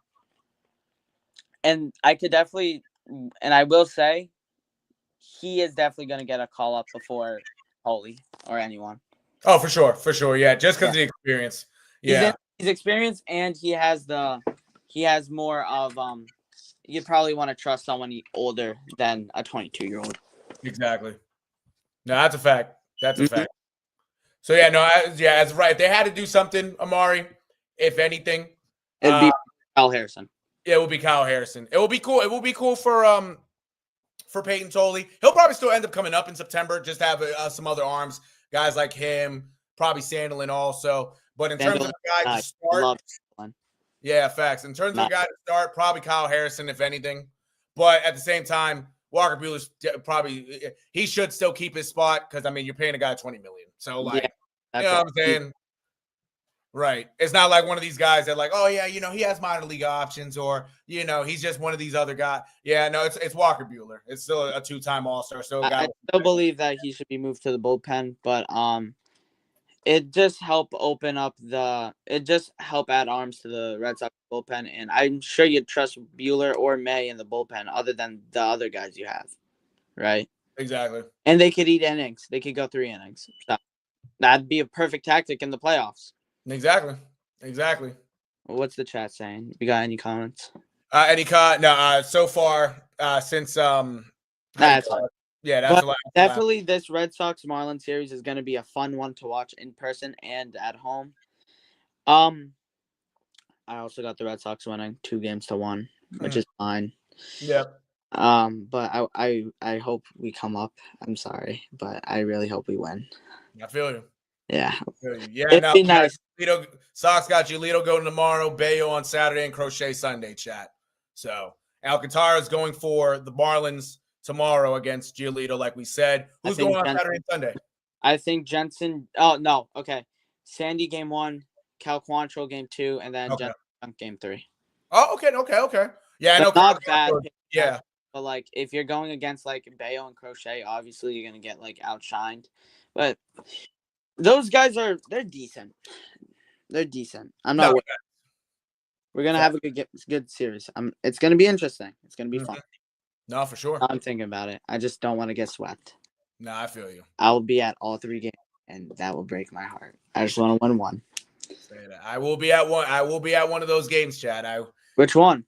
And I could definitely, and I will say, he is definitely going to get a call up before Holy or anyone. Oh, for sure. Yeah, just because Yeah. of the experience. Yeah, He's experienced, and he has more of you probably want to trust someone older than a 22-year-old. exactly. No, that's a fact. That's a Mhm. fact. So yeah, no, that's right. If they had to do something, Amari, if anything, It'd be Kyle Harrison. it will be Kyle Harrison. It will be cool. It will be cool for Peyton Tolley. He'll probably still end up coming up in September. Just have some other arms, guys like him, probably Sandelin also. But in terms of a guy to start, yeah, facts. In terms of a guy to start, probably Kyle Harrison, if anything. But at the same time, Walker Buehler's probably he should still keep his spot because I mean you're paying a guy $20 million. So like, you know what I'm saying? Right. It's not like one of these guys that like, oh yeah, he has minor league options, or he's just one of these other guys. Yeah, no, it's Walker Buehler. It's still a 2-time All-Star. So I still believe that he should be moved to the bullpen, but it just help add arms to the Red Sox bullpen, and I'm sure you'd trust Buehler or May in the bullpen other than the other guys you have, right? Exactly. And they could eat innings. They could go 3 innings. So that'd be a perfect tactic in the playoffs. Exactly. What's the chat saying? You got any comments? So far since That's fine. Yeah, that's a lot. Definitely this Red Sox Marlins series is going to be a fun one to watch in person and at home. I also got the Red Sox winning 2-1, which is fine. Yep. But I hope we come up. I'm sorry, but I really hope we win. I feel you. Yeah. Yeah, it'd be nice. Sox got Giolito going tomorrow, Bayo on Saturday, and Crochet Sunday, chat. So Alcantara's going for the Marlins tomorrow against Giolito, like we said. Who's going on Saturday and Sunday? I think Jensen. Oh no, okay. Sandy game 1, Cal Quantrill game 2, and then Jensen game 3. Oh, okay. Yeah, I know. Not bad. Yeah. But like, if you're going against like Bayo and Crochet, obviously you're gonna get like outshined. But those guys they're decent. They're decent. I'm not. We're gonna have a good series. It's gonna be interesting. It's gonna be fun. No, for sure. I'm thinking about it. I just don't want to get swept. No, I feel you. I'll be at all 3 games, and that will break my heart. I just want to win one. I will be at one. I will be at one of those games, Chad. Which one?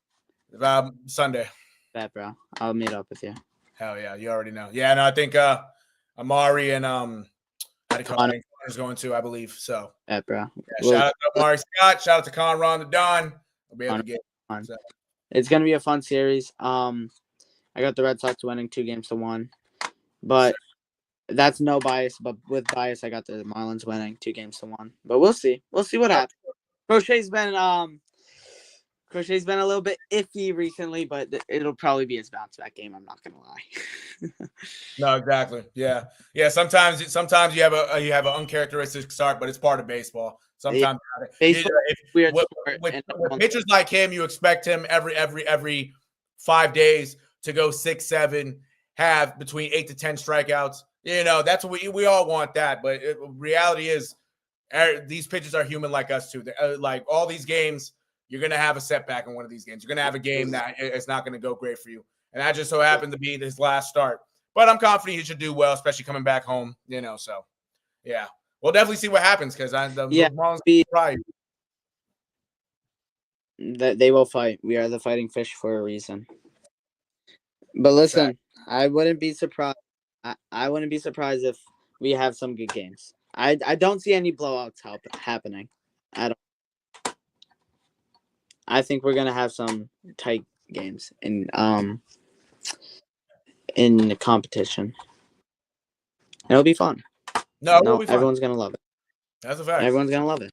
Sunday. Bet, bro. I'll meet up with you. Hell yeah, you already know. Yeah, no, I think Amari and is going to, I believe. So bet, bro. Yeah, shout out to Amari Scott. Shout out to Conron the Don. We'll be able to get so. It's gonna be a fun series. I got the Red Sox winning 2-1, but that's no bias. But with bias, I got the Marlins winning 2-1. But we'll see. We'll see what happens. Crochet's been a little bit iffy recently, but it'll probably be his bounce back game. I'm not gonna lie. No, exactly. Yeah. Sometimes you have an uncharacteristic start, but it's part of baseball. Sometimes with pitchers like him, you expect him every 5 days to go 6, 7, have between 8 to 10 strikeouts. That's what we all want that. But reality is, these pitchers are human like us too. Like all these games, you're going to have a setback in one of these games. You're going to have a game that it's not going to go great for you. And that just so happened to be his last start. But I'm confident he should do well, especially coming back home. So yeah, we'll definitely see what happens because Marlins probably. They will fight. We are the fighting fish for a reason. But listen, I wouldn't be surprised. I wouldn't be surprised if we have some good games. I don't see any blowouts happening. I think we're gonna have some tight games in the competition. It'll be fun. It'll be fun. Everyone's gonna love it. That's a fact. Everyone's gonna love it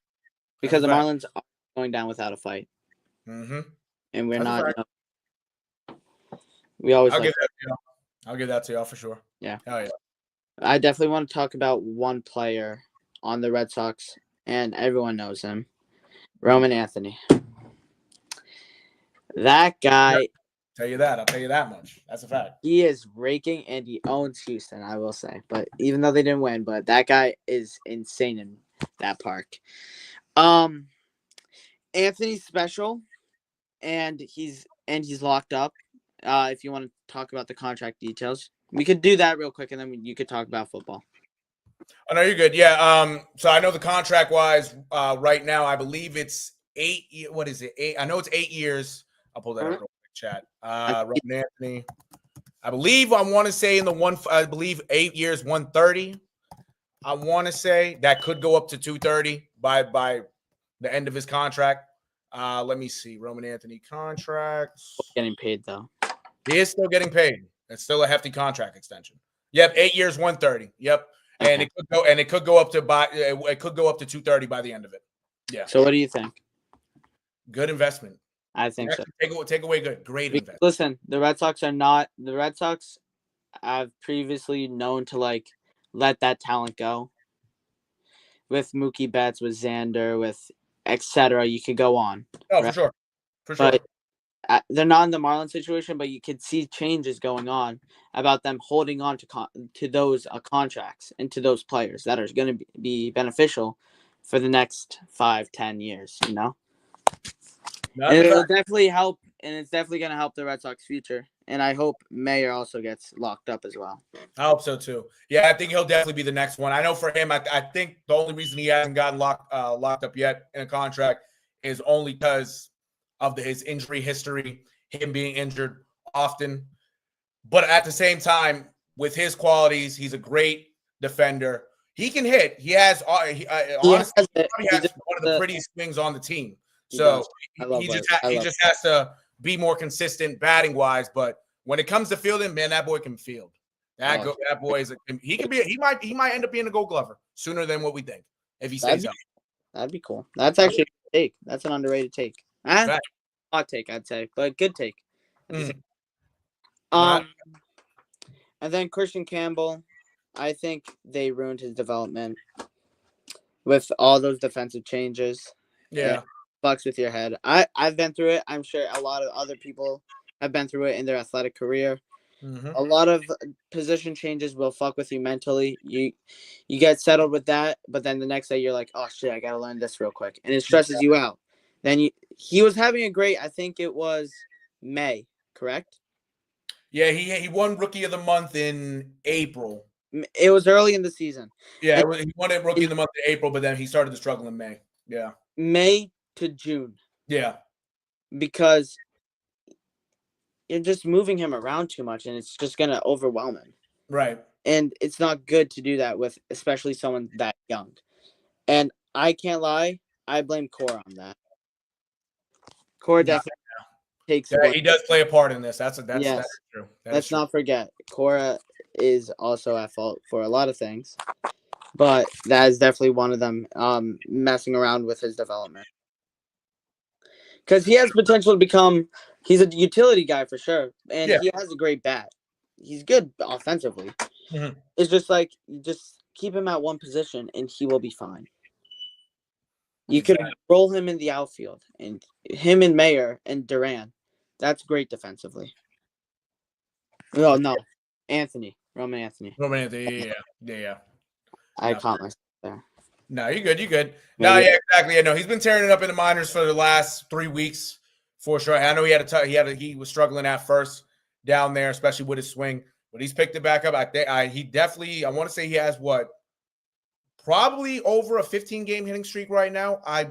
because the Marlins are going down without a fight. Mm-hmm. and we're That's a not. fact. We always I'll like. give that to y'all. I'll give that to y'all for sure. Yeah. Hell yeah. I definitely want to talk about one player on the Red Sox, and everyone knows him, Roman Anthony. That guy, Tell you that. I'll tell you that much. That's a fact. he is raking, and he owns Houston, I will say. But even though they didn't win, but that guy is insane in that park. Anthony's special, and he's locked up. If you want to talk about the contract details, we could do that real quick, and then you could talk about football. Oh no, you're good. Yeah. So I know the contract wise, right now, I believe it's 8. What is it? 8. I know it's 8 years. I'll pull that up real quick. Chat. Roman Anthony. I believe I want to say I believe 8 years, 130. I want to say that could go up to 230 by the end of his contract. Let me see. Roman Anthony contracts. Getting paid though. He is still getting paid. It's still a hefty contract extension. Yep, 8 years, 130. Yep. And it could go up to 230 by the end of it. Yeah. So what do you think? Good investment. I think so. Take away good. Great investment. Listen, the Red Sox have previously known to let that talent go. With Mookie Betts, with Xander, with etc. You could go on. Oh, right? for sure. For sure. But they're not in the Marlins situation, but you could see changes going on about them holding on to those contracts and to those players that are going to be beneficial for the next 5-10 years, you know? And it'll definitely help, and it's definitely going to help the Red Sox future. And I hope Mayer also gets locked up as well. I hope so too. Yeah, I think he'll definitely be the next one. I know for him, I think the only reason he hasn't gotten locked up yet in a contract is only because of his injury history, him being injured often. But at the same time, with his qualities, he's a great defender. He can hit. He has honestly, he has one of the prettiest swings on the team. So he just has to be more consistent batting wise. But when it comes to fielding, man, that boy can field. That boy is he might end up being a Gold Glover sooner than what we think if he stays out. That'd be cool. That's actually a take. That's an underrated take. Hot take, I'd say, but good take. And then Christian Campbell, I think they ruined his development with all those defensive changes. Yeah. Fucks with your head. I've been through it. I'm sure a lot of other people have been through it in their athletic career. Mm-hmm. A lot of position changes will fuck with you mentally. You get settled with that, but then the next day you're like, oh shit, I gotta learn this real quick, and it stresses you out. Then he was having a great, I think it was May, correct? Yeah, he won Rookie of the Month in April. It was early in the season. Yeah, he won it Rookie of the Month in April, but then he started to struggle in May. Yeah. May to June. Yeah. Because you're just moving him around too much, and it's just going to overwhelm him. Right. And it's not good to do that with especially someone that young. And I can't lie, I blame Cora on that. Cora definitely takes it. He does play a part in this. That's true. Let's not forget, Cora is also at fault for a lot of things. But that is definitely one of them, messing around with his development. Because he has potential to become – he's a utility guy for sure. And he has a great bat. He's good offensively. Mm-hmm. It's just like just keep him at one position and he will be fine. You could roll him in the outfield. And him and Mayer and Duran. That's great defensively. Oh, no. Roman Anthony. Yeah. I caught myself there. No, you're good. No, yeah, exactly. I know he's been tearing it up in the minors for the last 3 weeks for sure. I know he was struggling at first down there, especially with his swing, but he's picked it back up. I want to say he has probably over a 15-game hitting streak right now. I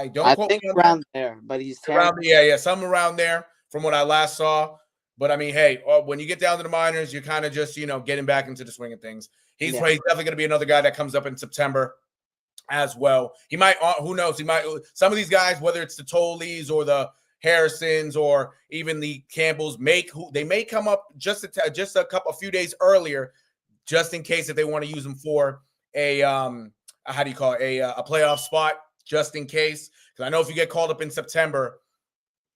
think around there, but he's around some around there from what I last saw. But I mean, hey, when you get down to the minors, you're kind of just getting back into the swing of things. He's definitely going to be another guy that comes up in September as well. He might, who knows? He might. Some of these guys, whether it's the Tolleys or the Harrisons or even the Campbells, they may come up just a few days earlier, just in case if they want to use them for a a playoff spot, just in case. Because I know if you get called up in September,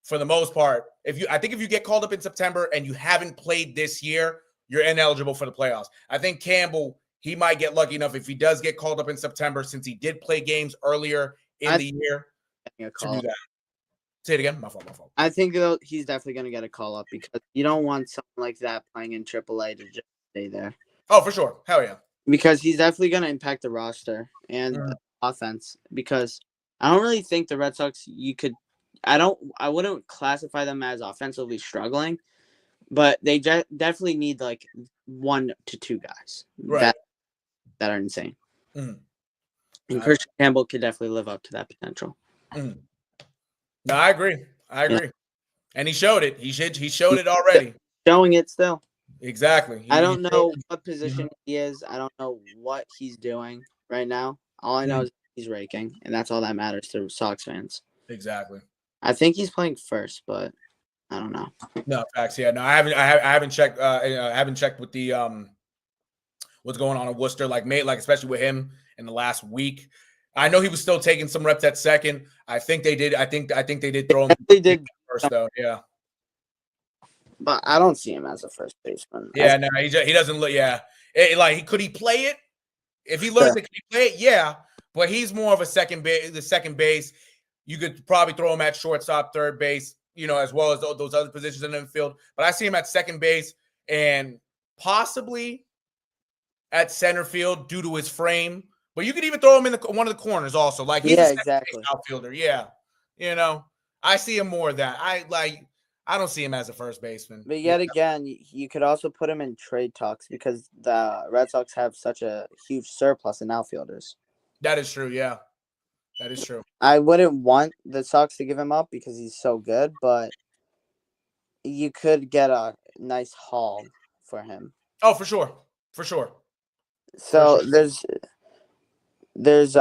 for the most part, I think if you get called up in September and you haven't played this year, you're ineligible for the playoffs. I think Campbell, he might get lucky enough if he does get called up in September, since he did play games earlier in the year to do that. Say it again. My fault. I think he's definitely going to get a call up because you don't want someone like that playing in AAA to just stay there. Oh, for sure. Hell yeah. Because he's definitely going to impact the roster and the offense. Because I don't really think the Red Sox, I wouldn't classify them as offensively struggling, but they definitely need like 1 to 2 guys that are insane. And Christian Campbell could definitely live up to that potential. No, I agree. Yeah. And he showed it. He showed it already. Showing it still. Exactly. I don't know what position he is. I don't know what he's doing right now. All I know is he's raking, and that's all that matters to Sox fans. Exactly. I think he's playing first, but I don't know. No, facts. Yeah, no, I haven't checked. I haven't checked with the what's going on in Worcester, like especially with him in the last week. I know he was still taking some reps at second. I think they did. I think they did throw him. They did first though. Yeah. But I don't see him as a first baseman. Yeah, no, he doesn't look. Yeah, could he play it? If he learns it, could he play it? Yeah, but he's more of a second base. You could probably throw him at shortstop, third base, as well as those other positions in the infield. But I see him at second base and possibly at center field due to his frame. But you could even throw him in one of the corners also. Like he's a second outfielder. Yeah, I see him more of that. I don't see him as a first baseman. But yet again, you could also put him in trade talks because the Red Sox have such a huge surplus in outfielders. That is true, yeah. That is true. I wouldn't want the Sox to give him up because he's so good, but you could get a nice haul for him. Oh, for sure. For sure. So there's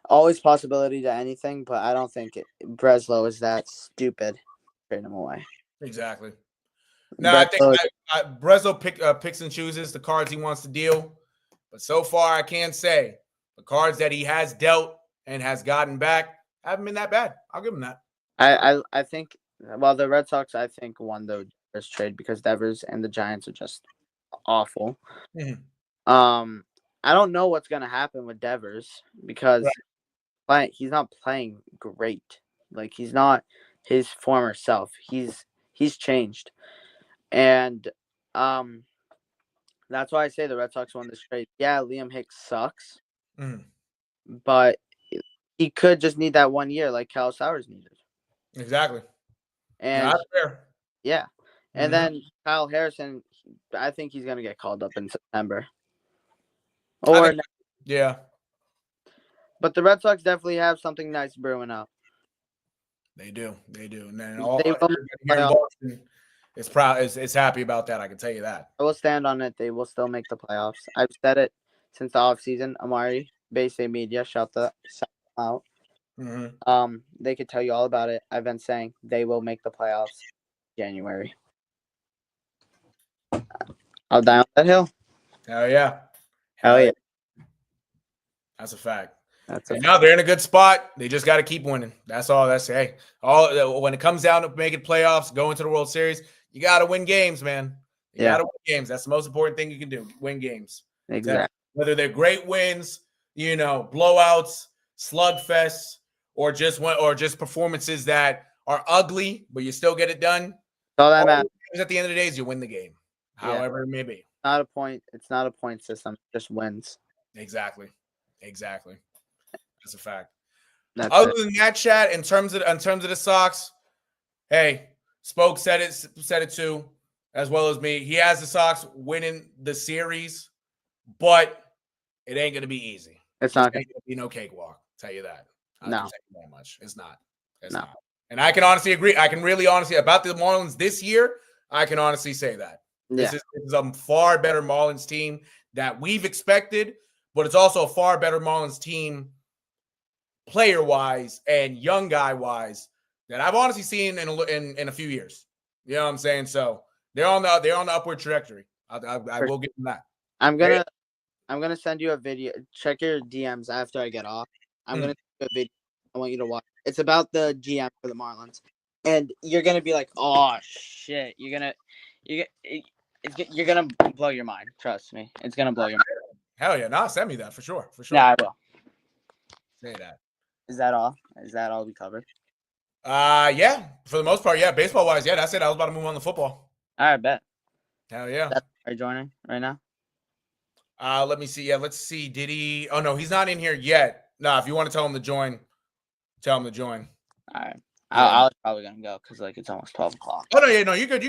always possibility to anything, but I don't think Breslow is that stupid. Trade him away. Exactly. No, I think Breslow picks and chooses the cards he wants to deal. But so far, I can say the cards that he has dealt and has gotten back haven't been that bad. I'll give him that. I think, well, the Red Sox, I think, won the Devers trade because Devers and the Giants are just awful. I don't know what's going to happen with Devers because he's not playing great. Like, he's not his former self. He's changed. And that's why I say the Red Sox won this trade. Yeah, Liam Hicks sucks. But he could just need that 1 year like Kyle Sowers needed. Exactly. And that's fair. Yeah. And then Kyle Harrison, I think he's going to get called up in September. Yeah. But the Red Sox definitely have something nice brewing up. They do. And then Boston is happy about that. I can tell you that. I will stand on it. They will still make the playoffs. I've said it since the offseason. Amari, Bay State Media, shout them out. They could tell you all about it. I've been saying they will make the playoffs in January. I'll die on that hill. Hell yeah. That's a fact. Now they're in a good spot. They just got to keep winning. That's all. When it comes down to making playoffs, going to the World Series, you got to win games, man. You got to win games. That's the most important thing you can do. Win games. Exactly. Whether they're great wins, blowouts, slugfests, or just performances that are ugly, but you still get it done. All that matters. At the end of the day, is you win the game, however it may be. It's not a point system. It just wins. Exactly. That's a fact. Other than that, chat, in terms of the Sox, hey, Spoke said it too, as well as me. He has the Sox winning the series, but it ain't gonna be easy. It's not gonna be no cakewalk. Tell you that. No, tell you that much. It's not. It's not. And I can honestly agree. I can really honestly about the Marlins this year. I can honestly say that this is a far better Marlins team that we've expected, but it's also a far better Marlins team player-wise and young guy-wise that I've honestly seen in a few years. You know what I'm saying? So they're on the upward trajectory. I will give them that. I'm gonna send you a video. Check your DMs after I get off. I'm gonna send you a video. I want you to watch It's about the GM for the Marlins, and you're gonna be like, "Oh shit!" You're gonna blow your mind. Trust me, it's gonna blow your mind. Hell yeah. Nah, send me that for sure. For sure. Yeah, I will. Say that. Is that all? Is that all we covered? Yeah. For the most part, yeah. Baseball wise, yeah, that's it. I was about to move on to football. All right, bet. Hell yeah. Are you joining right now? Let me see. Yeah, let's see. Did he? Oh no, he's not in here yet. Nah, if you want to tell him to join, tell him to join. All right. Yeah. I was probably gonna go because like it's almost 12 o'clock. Oh no, yeah, no, you good.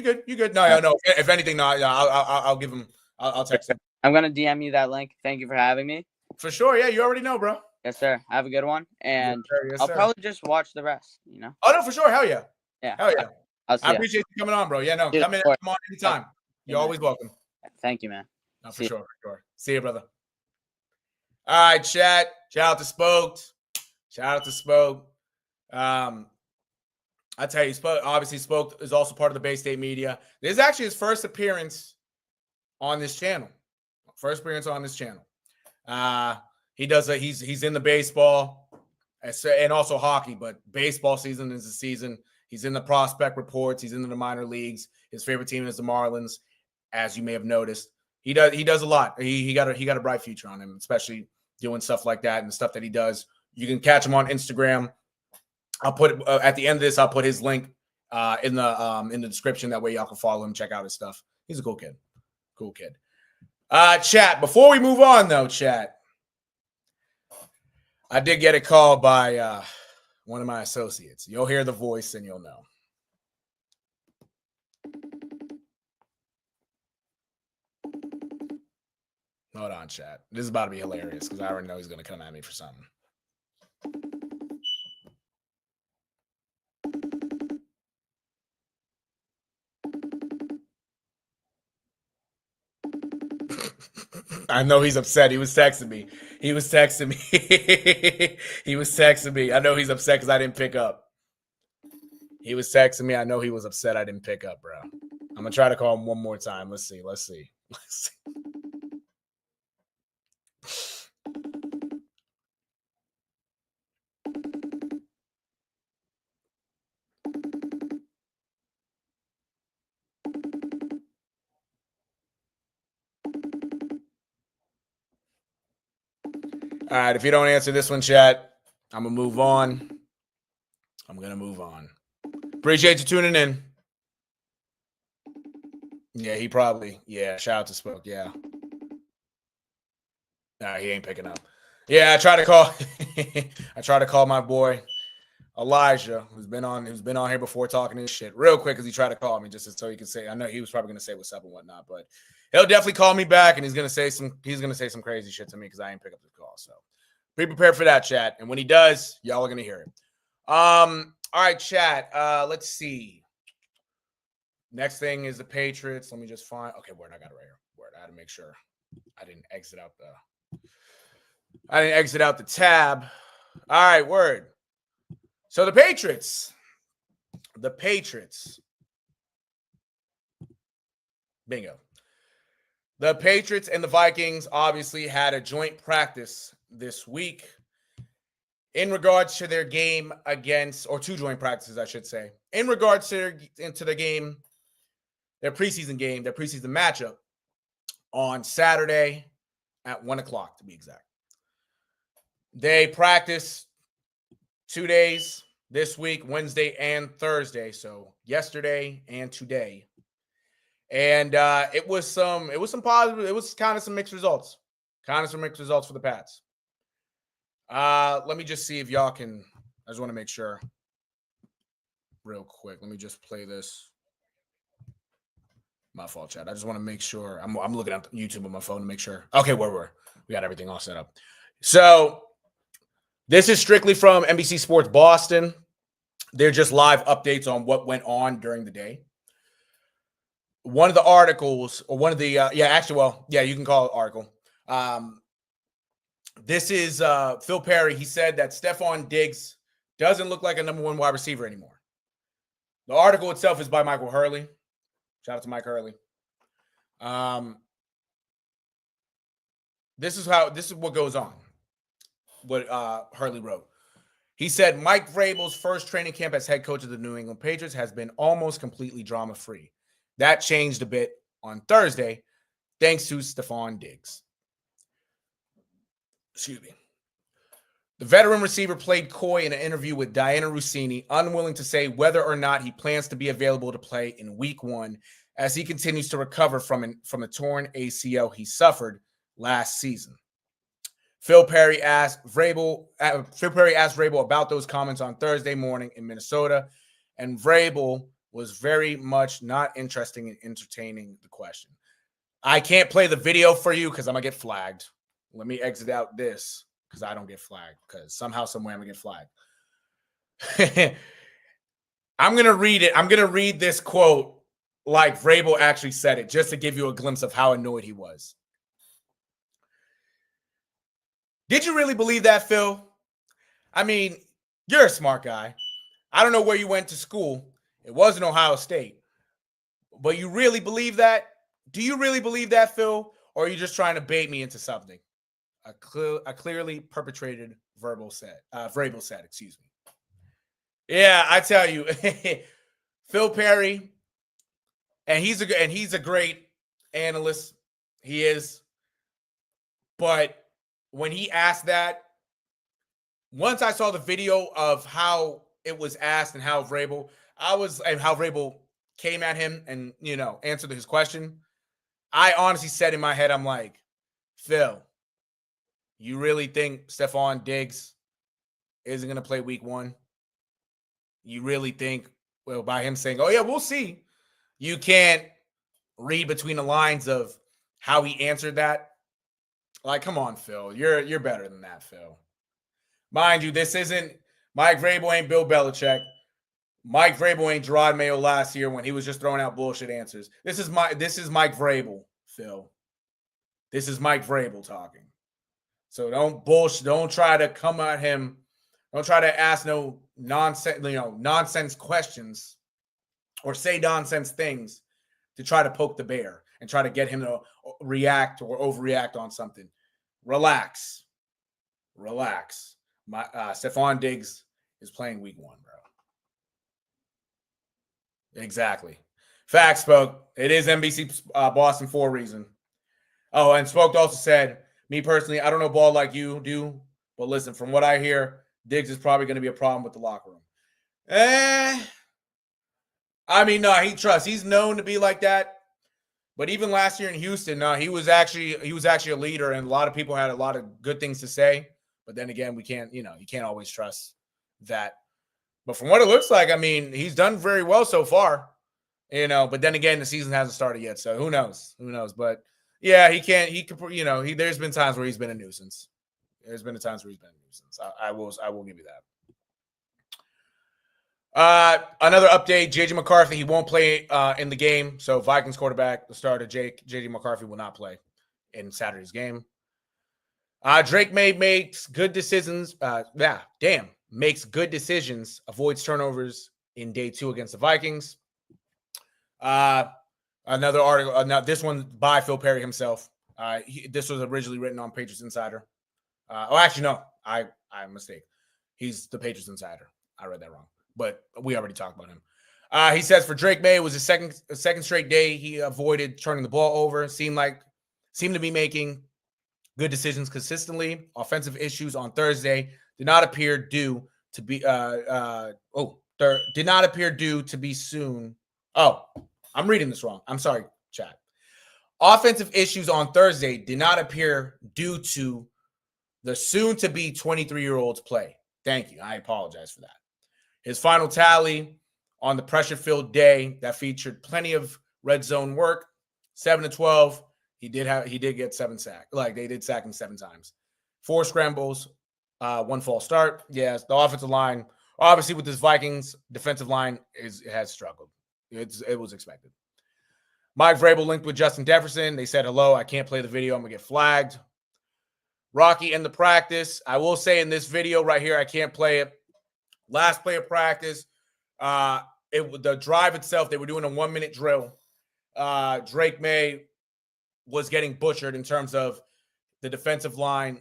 No, yeah, no. If anything, no, yeah, I'll give him. I'll text him I'm gonna DM you that link. Thank you for having me. for sure. Yeah, you already know, bro. Yes, sir. Have a good one, and Yes, I'll sir. probably just watch the rest. You know. Oh no, for sure. Hell yeah. Yeah. Hell yeah. I'll see I ya. appreciate you coming on, bro. Yeah, no, Dude, come in, of course. come on anytime. You're always welcome. Thank you, man. No, for sure, for sure. See you, brother. All right, chat. Shout out to Spoked. Shout out to Spoke. I tell you, obviously Spoke is also part of the Bay State media. This is actually his first appearance on this channel. First appearance on this channel. He does he's in the baseball and also hockey, but baseball season is the season. He's in the prospect reports. He's in the minor leagues. His favorite team is the Marlins, as you may have noticed. He does a lot. He got a bright future on him, especially doing stuff like that and the stuff that he does. You can catch him on Instagram. I'll put at the end of this. I'll put his link in the description. That way y'all can follow him, check out his stuff. He's a cool kid. Cool kid. Chat. Before we move on, though, chat, I did get a call by one of my associates. You'll hear the voice and you'll know. Hold on, chat. This is about to be hilarious because I already know he's going to come at me for something. I know he's upset. He was texting me. He was texting me. I know he's upset because I didn't pick up. He was texting me. I know he was upset I didn't pick up, bro. I'm going to try to call him one more time. Let's see. All right, if you don't answer this one, chat, I'm going to move on. Appreciate you tuning in. Yeah, shout out to Spoke, yeah. Nah, he ain't picking up. Yeah, I tried to call my boy Elijah, who's been on here before talking this shit real quick because he tried to call me just so he could say, I know he was probably going to say what's up and whatnot, but he'll definitely call me back and he's going to say some crazy shit to me because I ain't pick up the call. So be prepared for that, chat. And when he does, y'all are going to hear it. All right, chat. Let's see. Next thing is the Patriots. Let me just find. Okay, word. I got it right here. Word. I had to make sure I didn't exit out the tab. All right, word. So the Patriots. Bingo. The Patriots and the Vikings obviously had a joint practice this week in regards to their game against, or two joint practices, I should say, in regards to the game, their preseason matchup on Saturday at 1:00 to be exact. They practiced 2 days this week, Wednesday and Thursday. So yesterday and today. And it was some positive, it was kind of some mixed results. For the Pats. Let me just see if y'all can. I just want to make sure real quick. Let me just play this. My fault, chat. I just want to make sure. I'm looking at YouTube on my phone to make sure. Okay, we got everything all set up. So this is strictly from NBC Sports Boston. They're just live updates on what went on during the day. One of the articles, or one of the, you can call it article. This is Phil Perry. He said that Stephon Diggs doesn't look like a number one wide receiver anymore. The article itself is by Michael Hurley. Shout out to Mike Hurley. This is what goes on. What Hurley wrote. He said Mike Vrabel's first training camp as head coach of the New England Patriots has been almost completely drama-free. That changed a bit on Thursday, thanks to Stephon Diggs. Excuse me. The veteran receiver played coy in an interview with Diana Rossini, unwilling to say whether or not he plans to be available to play in Week 1 as he continues to recover from a torn ACL he suffered last season. Phil Perry asked Vrabel about those comments on Thursday morning in Minnesota, and Vrabel was very much not interested in entertaining the question. I can't play the video for you because I'm going to get flagged. Let me exit out this because I don't get flagged because somehow, somewhere I'm going to get flagged. I'm going to read it. I'm going to read this quote like Vrabel actually said it just to give you a glimpse of how annoyed he was. Did you really believe that, Phil? I mean, you're a smart guy. I don't know where you went to school. It wasn't Ohio State. But you really believe that? Do you really believe that, Phil? Or are you just trying to bait me into something? A clearly perpetrated Vrabel said, excuse me. Yeah, I tell you, Phil Perry, and he's a great analyst. He is. But when he asked that, once I saw the video of how it was asked and how Vrabel came at him and, answered his question, I honestly said in my head, I'm like, Phil, you really think Stephon Diggs isn't going to play Week 1? You really think, well, by him saying, oh, yeah, we'll see, you can't read between the lines of how he answered that? Like, come on, Phil. You're better than that, Phil. Mind you, this isn't Mike Vrabel ain't Bill Belichick. Mike Vrabel ain't Gerard Mayo last year when he was just throwing out bullshit answers. This is Mike Vrabel, Phil. This is Mike Vrabel talking. So don't try to come at him. Don't try to ask no nonsense questions or say nonsense things to try to poke the bear and try to get him to react or overreact on something. Relax. Stephon Diggs is playing Week 1, bro. Exactly. Facts, Spoke. It is NBC Boston for a reason. Oh, and Spoke also said, me personally, I don't know ball like you do, but listen, from what I hear, Diggs is probably going to be a problem with the locker room. I mean, no, he's known to be like that. But even last year in Houston, he was actually a leader, and a lot of people had a lot of good things to say. But then again, you can't always trust that. But from what it looks like, I mean, he's done very well so far. But then again, the season hasn't started yet, so who knows? But yeah, there's been times where he's been a nuisance. There's been times where he's been a nuisance. I will give you that. Another update, J.J. McCarthy, he won't play in the game. So Vikings quarterback, the starter, J.J. McCarthy will not play in Saturday's game. Drake May makes good decisions. Makes good decisions, avoids turnovers in day 2 against the Vikings. Another article, this one by Phil Perry himself. This was originally written on Patriots Insider. Actually, no, I mistake. He's the Patriots Insider. I read that wrong, but we already talked about him. He says for Drake May, it was a second straight day he avoided turning the ball over. Seemed to be making good decisions consistently. Offensive issues on Thursday did not appear due to be soon. Oh, I'm reading this wrong. I'm sorry, chat. Offensive issues on Thursday did not appear due to the soon-to-be 23-year-old's play. Thank you. I apologize for that. His final tally on the pressure-filled day that featured plenty of red zone work, 7-12. He did get 7 sacks. Like, they did sack him 7 times. 4 scrambles, 1 false start. Yes, the offensive line, obviously with this Vikings defensive line, has struggled. It was expected. Mike Vrabel linked with Justin Jefferson. They said, hello, I can't play the video. I'm going to get flagged. Rocky in the practice. I will say in this video right here, I can't play it. Last play of practice, the drive itself, they were doing a 1-minute drill. Drake May was getting butchered in terms of the defensive line.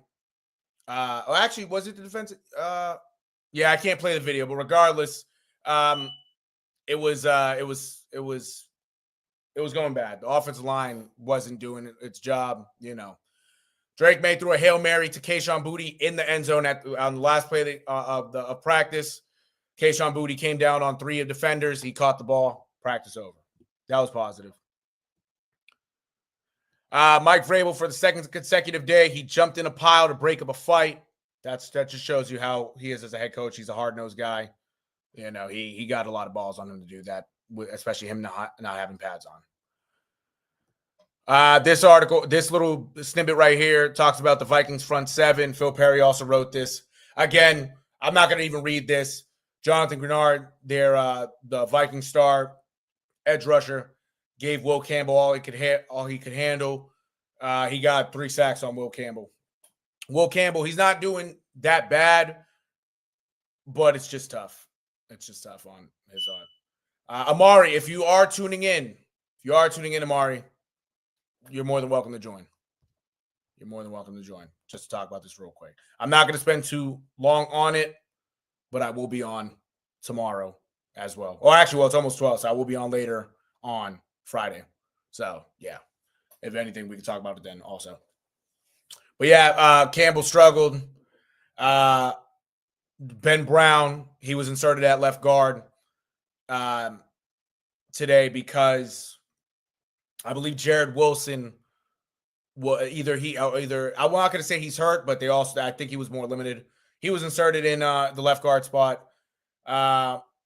Actually, was it the defensive? Yeah, I can't play the video, but regardless, it was going bad. The offensive line wasn't doing its job. Drake May threw a Hail Mary to Kayshon Boutte in the end zone on the last play of practice. Kayshon Boutte came down on 3 of defenders. He caught the ball. Practice over. That was positive. Mike Vrabel, for the second consecutive day, he jumped in a pile to break up a fight. That just shows you how he is as a head coach. He's a hard-nosed guy. He got a lot of balls on him to do that, especially him not having pads on. This little snippet right here talks about the Vikings front 7. Phil Perry also wrote this. Again, I'm not going to even read this. Jonathan Grenard, the Viking star edge rusher, gave Will Campbell all he could handle. He got 3 sacks on Will Campbell. Will Campbell, he's not doing that bad, but it's just tough. It's just tough on his arm. Amari, if you are tuning in, Amari, you're more than welcome to join. You're more than welcome to join. Just to talk about this real quick. I'm not going to spend too long on it, but I will be on tomorrow as well. Or actually, it's almost 12, so I will be on later on Friday. So, yeah. If anything, we can talk about it then also. But, yeah, Campbell struggled. Ben Brown, he was inserted at left guard today because I believe Jared Wilson – I'm not going to say he's hurt, but I think he was more limited. He was inserted in the left guard spot.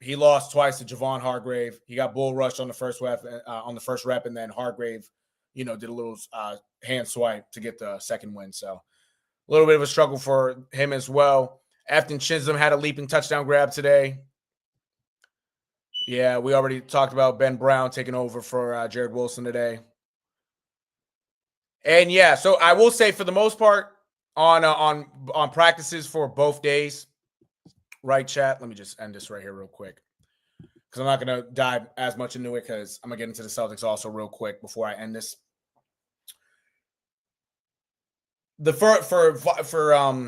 He lost twice to Javon Hargrave. He got bull rushed on the first rep, and then Hargrave, did a little hand swipe to get the second win. So a little bit of a struggle for him as well. Afton Chisholm had a leaping touchdown grab today. Yeah, we already talked about Ben Brown taking over for Jared Wilson today. And yeah, so I will say for the most part on practices for both days, right, chat? Let me just end this right here real quick because I'm not going to dive as much into it because I'm going to get into the Celtics also real quick before I end this. For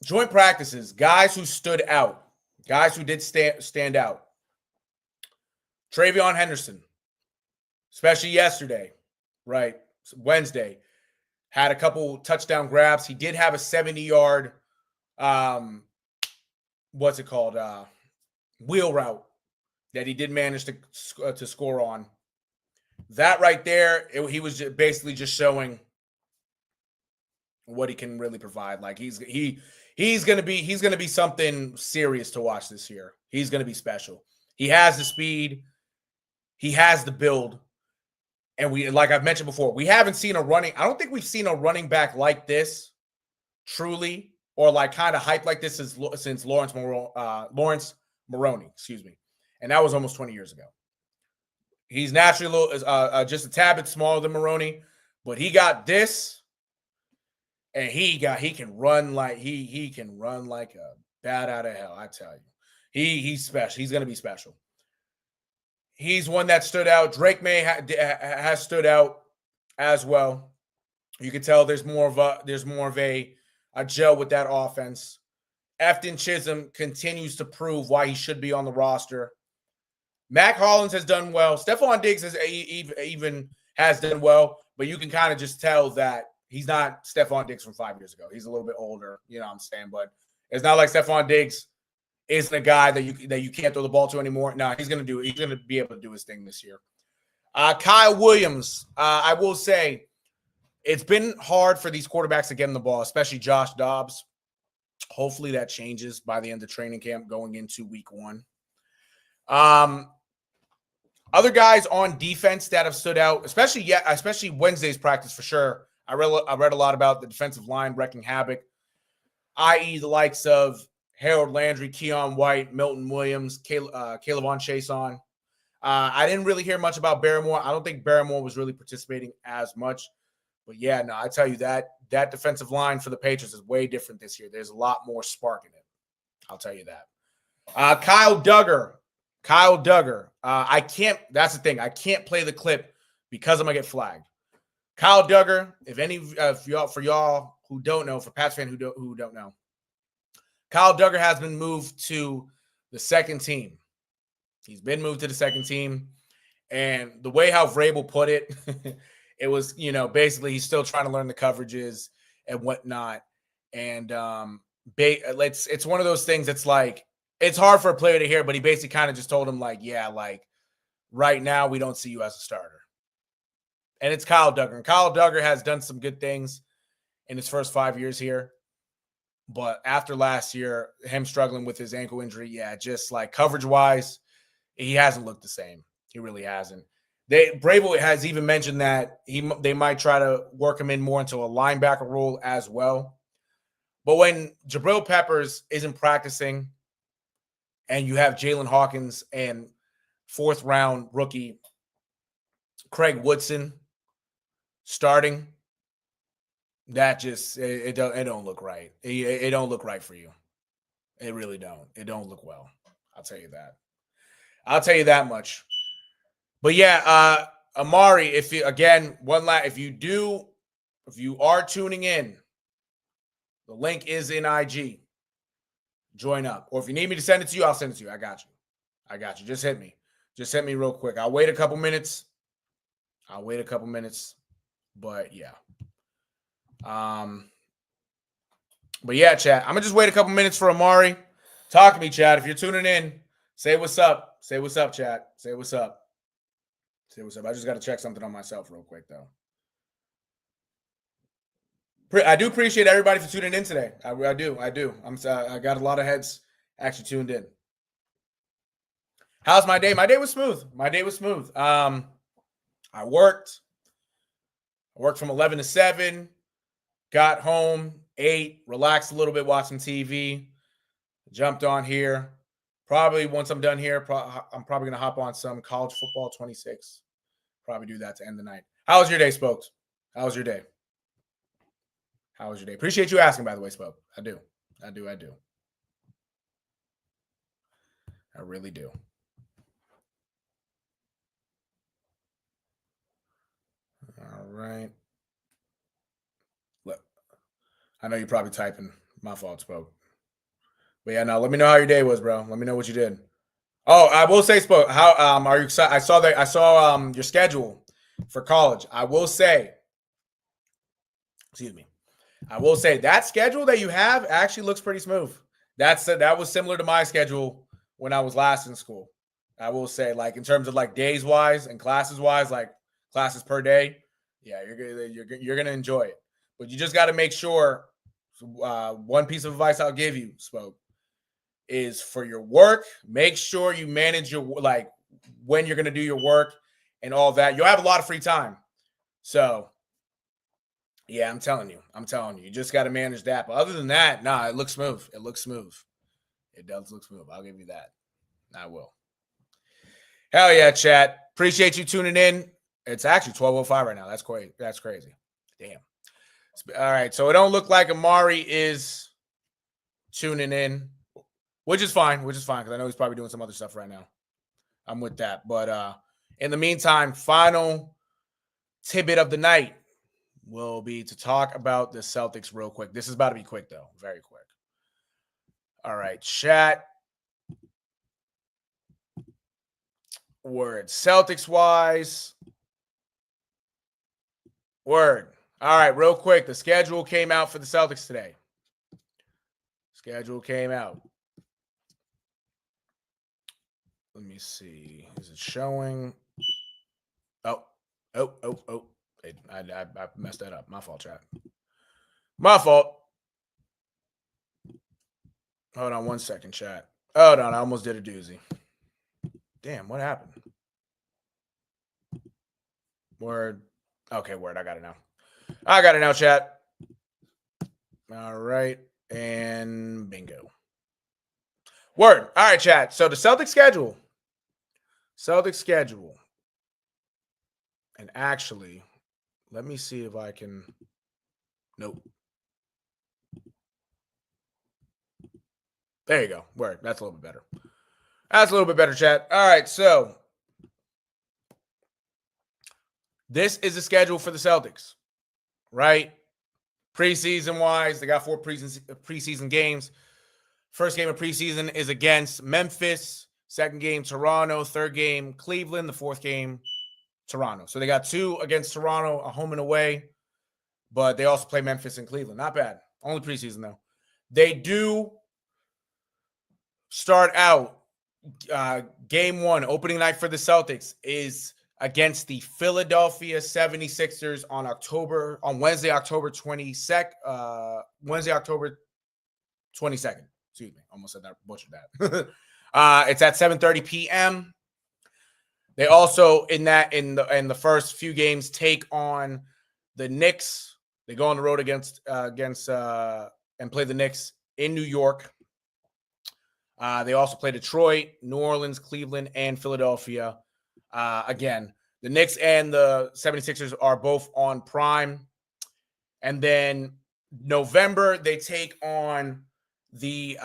joint practices, guys who stood out, guys who did stand out. Travion Henderson, especially yesterday, right? Wednesday, had a couple touchdown grabs. He did have a 70-yard, wheel route that he did manage to score on. That right there, he was basically just showing what he can really provide. Like he's gonna be something serious to watch this year. He's gonna be special. He has the speed, he has the build. And like I've mentioned before, we haven't seen I don't think we've seen a running back like this truly, or like kind of hyped like this since Lawrence Maroney, excuse me. And that was almost 20 years ago. He's naturally just a tad bit smaller than Maroney, but he got this, and he can run like he can run like a bat out of hell. I tell you, he's special. He's gonna be special. He's one that stood out. Drake May has stood out as well. You can tell there's more of a gel with that offense. Afton Chisholm continues to prove why he should be on the roster. Mac Hollins has done well. Stephon Diggs has done well, but you can kind of just tell that he's not Stephon Diggs from 5 years ago. He's a little bit older, you know what I'm saying? But it's not like Stephon Diggs isn't a guy that you can't throw the ball to anymore. No, he's going to be able to do his thing this year. Kyle Williams, I will say it's been hard for these quarterbacks to get him the ball, especially Josh Dobbs. Hopefully that changes by the end of training camp going into week 1. Other guys on defense that have stood out, especially Wednesday's practice for sure. I read a lot about the defensive line wrecking havoc, i.e. the likes of Harold Landry, Keon White, Milton Williams, Caleb Chason. I didn't really hear much about Barrymore. I don't think Barrymore was really participating as much. But, yeah, no, I tell you that defensive line for the Patriots is way different this year. There's a lot more spark in it. I'll tell you that. Kyle Duggar. That's the thing. I can't play the clip because I'm going to get flagged. Kyle Duggar, for y'all who don't know, for Pats fans who don't know, Kyle Duggar has been moved to the second team. He's been moved to the second team. And the way how Vrabel put it, it was, basically he's still trying to learn the coverages and whatnot. And it's one of those things that's like, it's hard for a player to hear, but he basically kind of just told him, like, yeah, like right now we don't see you as a starter. And it's Kyle Duggar. And Kyle Duggar has done some good things in his first 5 years here. But after last year, him struggling with his ankle injury, just like coverage-wise, he hasn't looked the same. He really hasn't. Vrabel has even mentioned that they might try to work him in more into a linebacker role as well. But when Jabril Peppers isn't practicing and you have Jalen Hawkins and fourth-round rookie Craig Woodson starting, that just it don't look right. It don't look right for you. It really don't. It don't look well. I'll tell you that. I'll tell you that much. But yeah, Amari, if you are tuning in, the link is in IG. Join up. Or if you need me to send it to you, I'll send it to you. I got you. Just hit me. Just hit me real quick. I'll wait a couple minutes. But yeah. But yeah, chat. I'm gonna just wait a couple minutes for Amari. Talk to me, chat. If you're tuning in, say what's up. Say what's up, chat. Say what's up. Say what's up. I just got to check something on myself real quick, though. I do appreciate everybody for tuning in today. I do. I got a lot of heads actually tuned in. How's my day? My day was smooth. I worked from 11 to 7. Got home, ate, relaxed a little bit, watched some TV, jumped on here. Probably once I'm done here, I'm probably going to hop on some college football 26. Probably do that to end the night. How was your day, Spokes? How was your day? Appreciate you asking, by the way, Spoke. I do. I really do. All right. Look, I know you're probably typing. My fault, Spoke. But yeah, no, let me know how your day was, bro. Let me know what you did. Oh, I will say, Spoke, how are you excited? I saw your schedule for college. I will say that schedule that you have actually looks pretty smooth. That was similar to my schedule when I was last in school. I will say, like, in terms of like days wise and classes wise, like classes per day, yeah, you're gonna enjoy it. But you just got to make sure. One piece of advice I'll give you, Spoke, is for your work, make sure you manage your, like, when you're going to do your work and all that. You'll have a lot of free time. So, yeah, I'm telling you, you just got to manage that. But other than that, it looks smooth. It does look smooth. I'll give you that. I will. Hell yeah, chat. Appreciate you tuning in. It's actually 12:05 right now. That's crazy. Damn. All right. So it don't look like Amari is tuning in. Which is fine, because I know he's probably doing some other stuff right now. I'm with that. But in the meantime, final tidbit of the night will be to talk about the Celtics real quick. This is about to be quick, though. Very quick. All right, chat. Word. Celtics-wise. Word. All right, real quick. The schedule came out for the Celtics today. Schedule came out. Let me see. Is it showing? Oh. I messed that up. My fault, chat. My fault. Hold on 1 second, chat. Hold on. I almost did a doozy. Damn, what happened? Word. Okay, word. I got it now, chat. All right. And bingo. Word. All right, chat. So the Celtics schedule. And actually, let me see if I can. Nope. There you go. Word. That's a little bit better. Chat. All right. So this is the schedule for the Celtics, right? Preseason wise, they got 4 preseason games. First game of preseason is against Memphis. Second game, Toronto. Third game, Cleveland. The fourth game, Toronto. So they got 2 against Toronto, a home and away. But they also play Memphis and Cleveland. Not bad. Only preseason, though. They do start out game 1, opening night for the Celtics, is against the Philadelphia 76ers on Wednesday, October 22nd. Wednesday, October 22nd. Excuse me. Almost said that, butchered that. It's at 7:30 p.m. They also, in the first few games, take on the Knicks. They go on the road against and play the Knicks in New York. They also play Detroit, New Orleans, Cleveland, and Philadelphia. Again, the Knicks and the 76ers are both on Prime. And then November, they take on the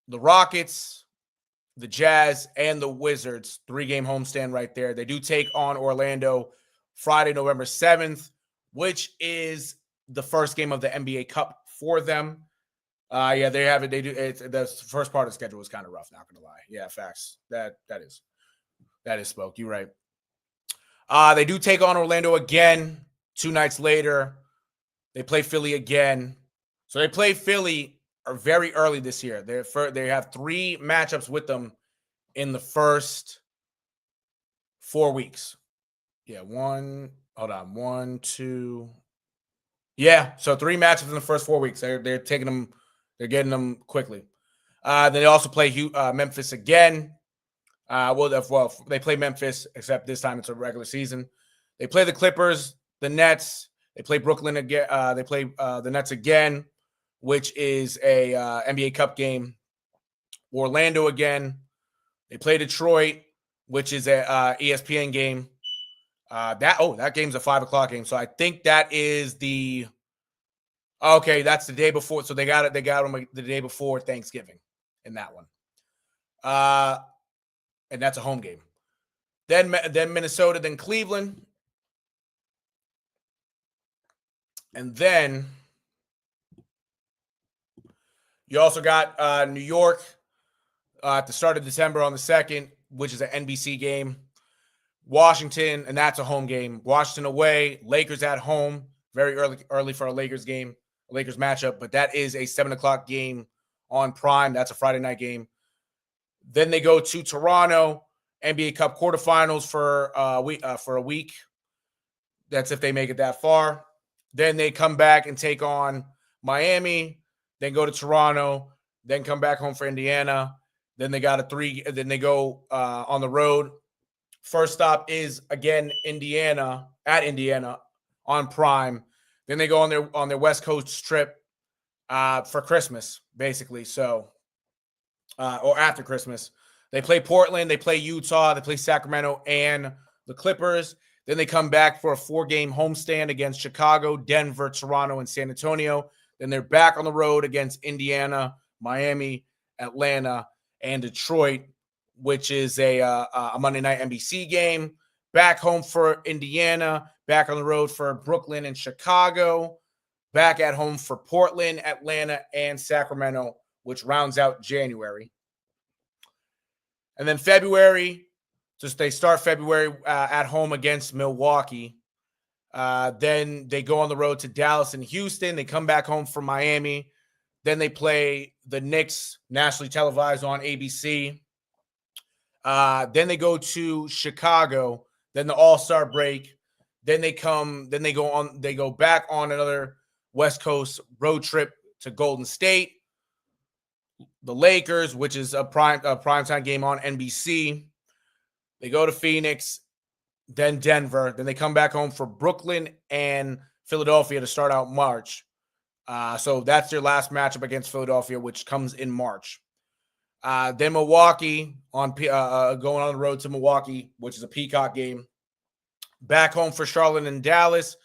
Rockets, the Jazz, and the Wizards. 3-game homestand right there. They do take on Orlando Friday, November 7th, which is the first game of the NBA Cup for them. Yeah, they have it. They do. The first part of the schedule is kind of rough. Not gonna lie. Yeah, facts. That is spoke. You're right. They do take on Orlando again 2 nights later. They play Philly again. So they play Philly very early this year. They have 3 matchups with them in the first 4 weeks. Yeah, 1. Hold on, 1, 2. Yeah, so 3 matchups in the first 4 weeks. They're taking them. They're getting them quickly. Then they also play Memphis again. They play Memphis, except this time it's a regular season. They play the Clippers, the Nets. They play Brooklyn again. They play the Nets again, which is a NBA Cup game. Orlando again. They play Detroit, which is a ESPN game. That game's a 5:00 game. So I think that is that's the day before. So they got it. They got them the day before Thanksgiving in that one. And that's a home game. Then Minnesota, then Cleveland. And then you also got New York at the start of December on the 2nd, which is an NBC game. Washington, and that's a home game. Washington away, Lakers at home. Very early for a Lakers game, a Lakers matchup, but that is a 7:00 game on Prime. That's a Friday night game. Then they go to Toronto, NBA Cup quarterfinals for a week. That's if they make it that far. Then they come back and take on Miami, then go to Toronto, then come back home for Indiana. Then they got then they go on the road. First stop is again Indiana on Prime. Then they go on their West Coast trip for Christmas, basically. So, or after Christmas, they play Portland, they play Utah, they play Sacramento, and the Clippers. Then they come back for a 4-game homestand against Chicago, Denver, Toronto, and San Antonio. Then they're back on the road against Indiana, Miami, Atlanta, and Detroit, which is a Monday night NBC game. Back home for Indiana, back on the road for Brooklyn and Chicago, back at home for Portland, Atlanta, and Sacramento, which rounds out January. And then February, they start February at home against Milwaukee. Then they go on the road to Dallas and Houston. They come back home for Miami. Then they play the Knicks, nationally televised on ABC. Then they go to Chicago. Then the All-Star break. Then they go back on another West Coast road trip to Golden State. The Lakers, which is a primetime game on NBC. They go to Phoenix, then Denver. Then they come back home for Brooklyn and Philadelphia to start out March. So that's their last matchup against Philadelphia, which comes in March. Then Milwaukee going on the road to Milwaukee, which is a Peacock game. Back home for Charlotte and Dallas.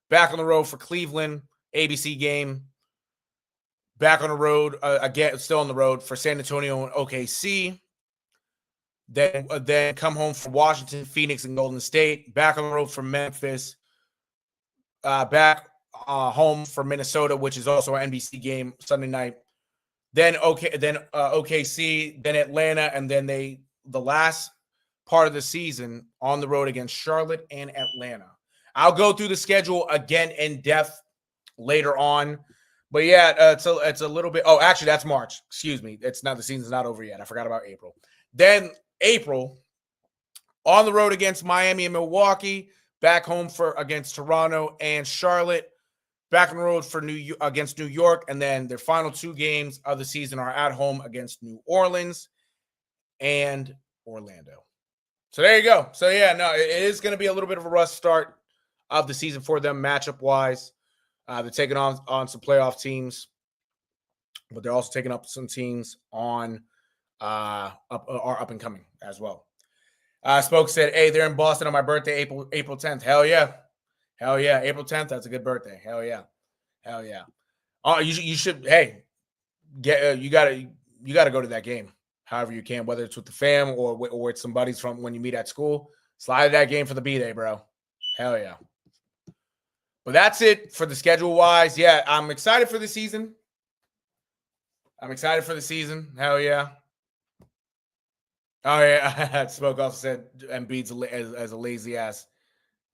Back on the road for Cleveland, ABC game. Back on the road again, still on the road for San Antonio and OKC. Then come home for Washington, Phoenix, and Golden State. Back on the road for Memphis. Back home for Minnesota, which is also an NBC game Sunday night. then OKC, then Atlanta, and then the last part of the season on the road against Charlotte and Atlanta. I'll go through the schedule again in depth later on. But yeah, it's a little bit. Oh, actually, that's March. Excuse me. It's not, the season's not over yet. I forgot about April. Then April, on the road against Miami and Milwaukee, back home against Toronto and Charlotte, back on the road for against New York, and then their final 2 games of the season are at home against New Orleans and Orlando. So there you go. So yeah, no, it is going to be a little bit of a rough start of the season for them matchup wise. They're taking on some playoff teams, but they're also taking up some teams on up and coming as well. Spoke said, "Hey, they're in Boston on my birthday, April 10th. Hell yeah, April 10th. That's a good birthday. Hell yeah. Oh, you should. Hey, you gotta go to that game, however you can, whether it's with the fam or with some buddies from when you meet at school. Slide that game for the B-Day, bro. Hell yeah." But that's it for the schedule wise. Yeah, I'm excited for the season. Hell yeah. Oh yeah, Smoke also said Embiid's as a lazy ass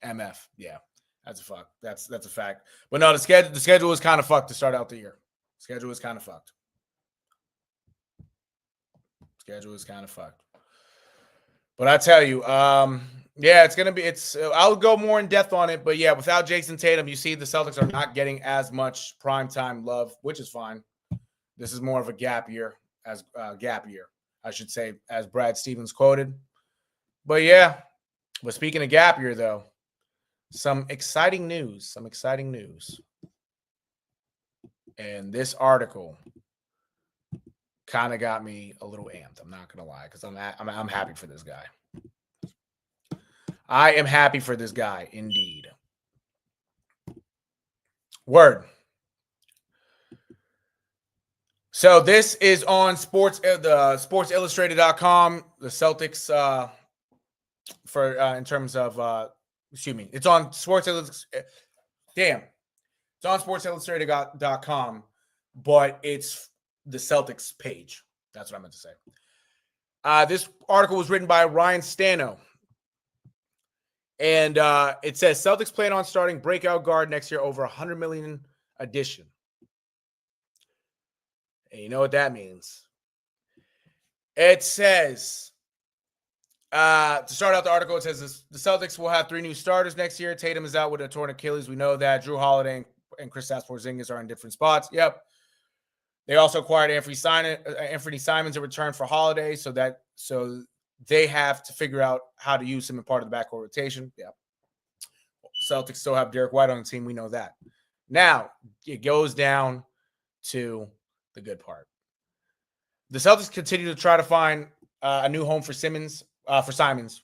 MF. Yeah, that's a fuck. That's a fact. But no, the schedule was kind of fucked to start out the year. Schedule is kind of fucked. But I tell you, yeah, it's gonna be. I'll go more in depth on it, but yeah, without Jason Tatum, you see the Celtics are not getting as much primetime love, which is fine. This is more of a gap year, I should say, as Brad Stevens quoted. But yeah, but speaking of gap year, though, some exciting news. And this article kind of got me a little amped. I'm not gonna lie, because I'm happy for this guy. I am happy for this guy, indeed. Word. So this is on the sportsillustrated.com. The Celtics in terms of excuse me, it's on Sports Illustrated. Damn. It's on sportsillustrated.com, but it's the Celtics page. That's what I meant to say. This article was written by Ryan Stano. And it says Celtics plan on starting breakout guard next year, over $100 million addition. And you know what that means? It says, to start out the article, it says the Celtics will have 3 new starters next year. Tatum is out with a torn Achilles. We know that. Drew Holiday and Kristaps Porzingis are in different spots. Yep. They also acquired Anthony Simons in return for Holiday, so they have to figure out how to use him in part of the backcourt rotation. Yeah. Celtics still have Derek White on the team. We know that. Now, it goes down to the good part. The Celtics continue to try to find a new home for Simons. Simons,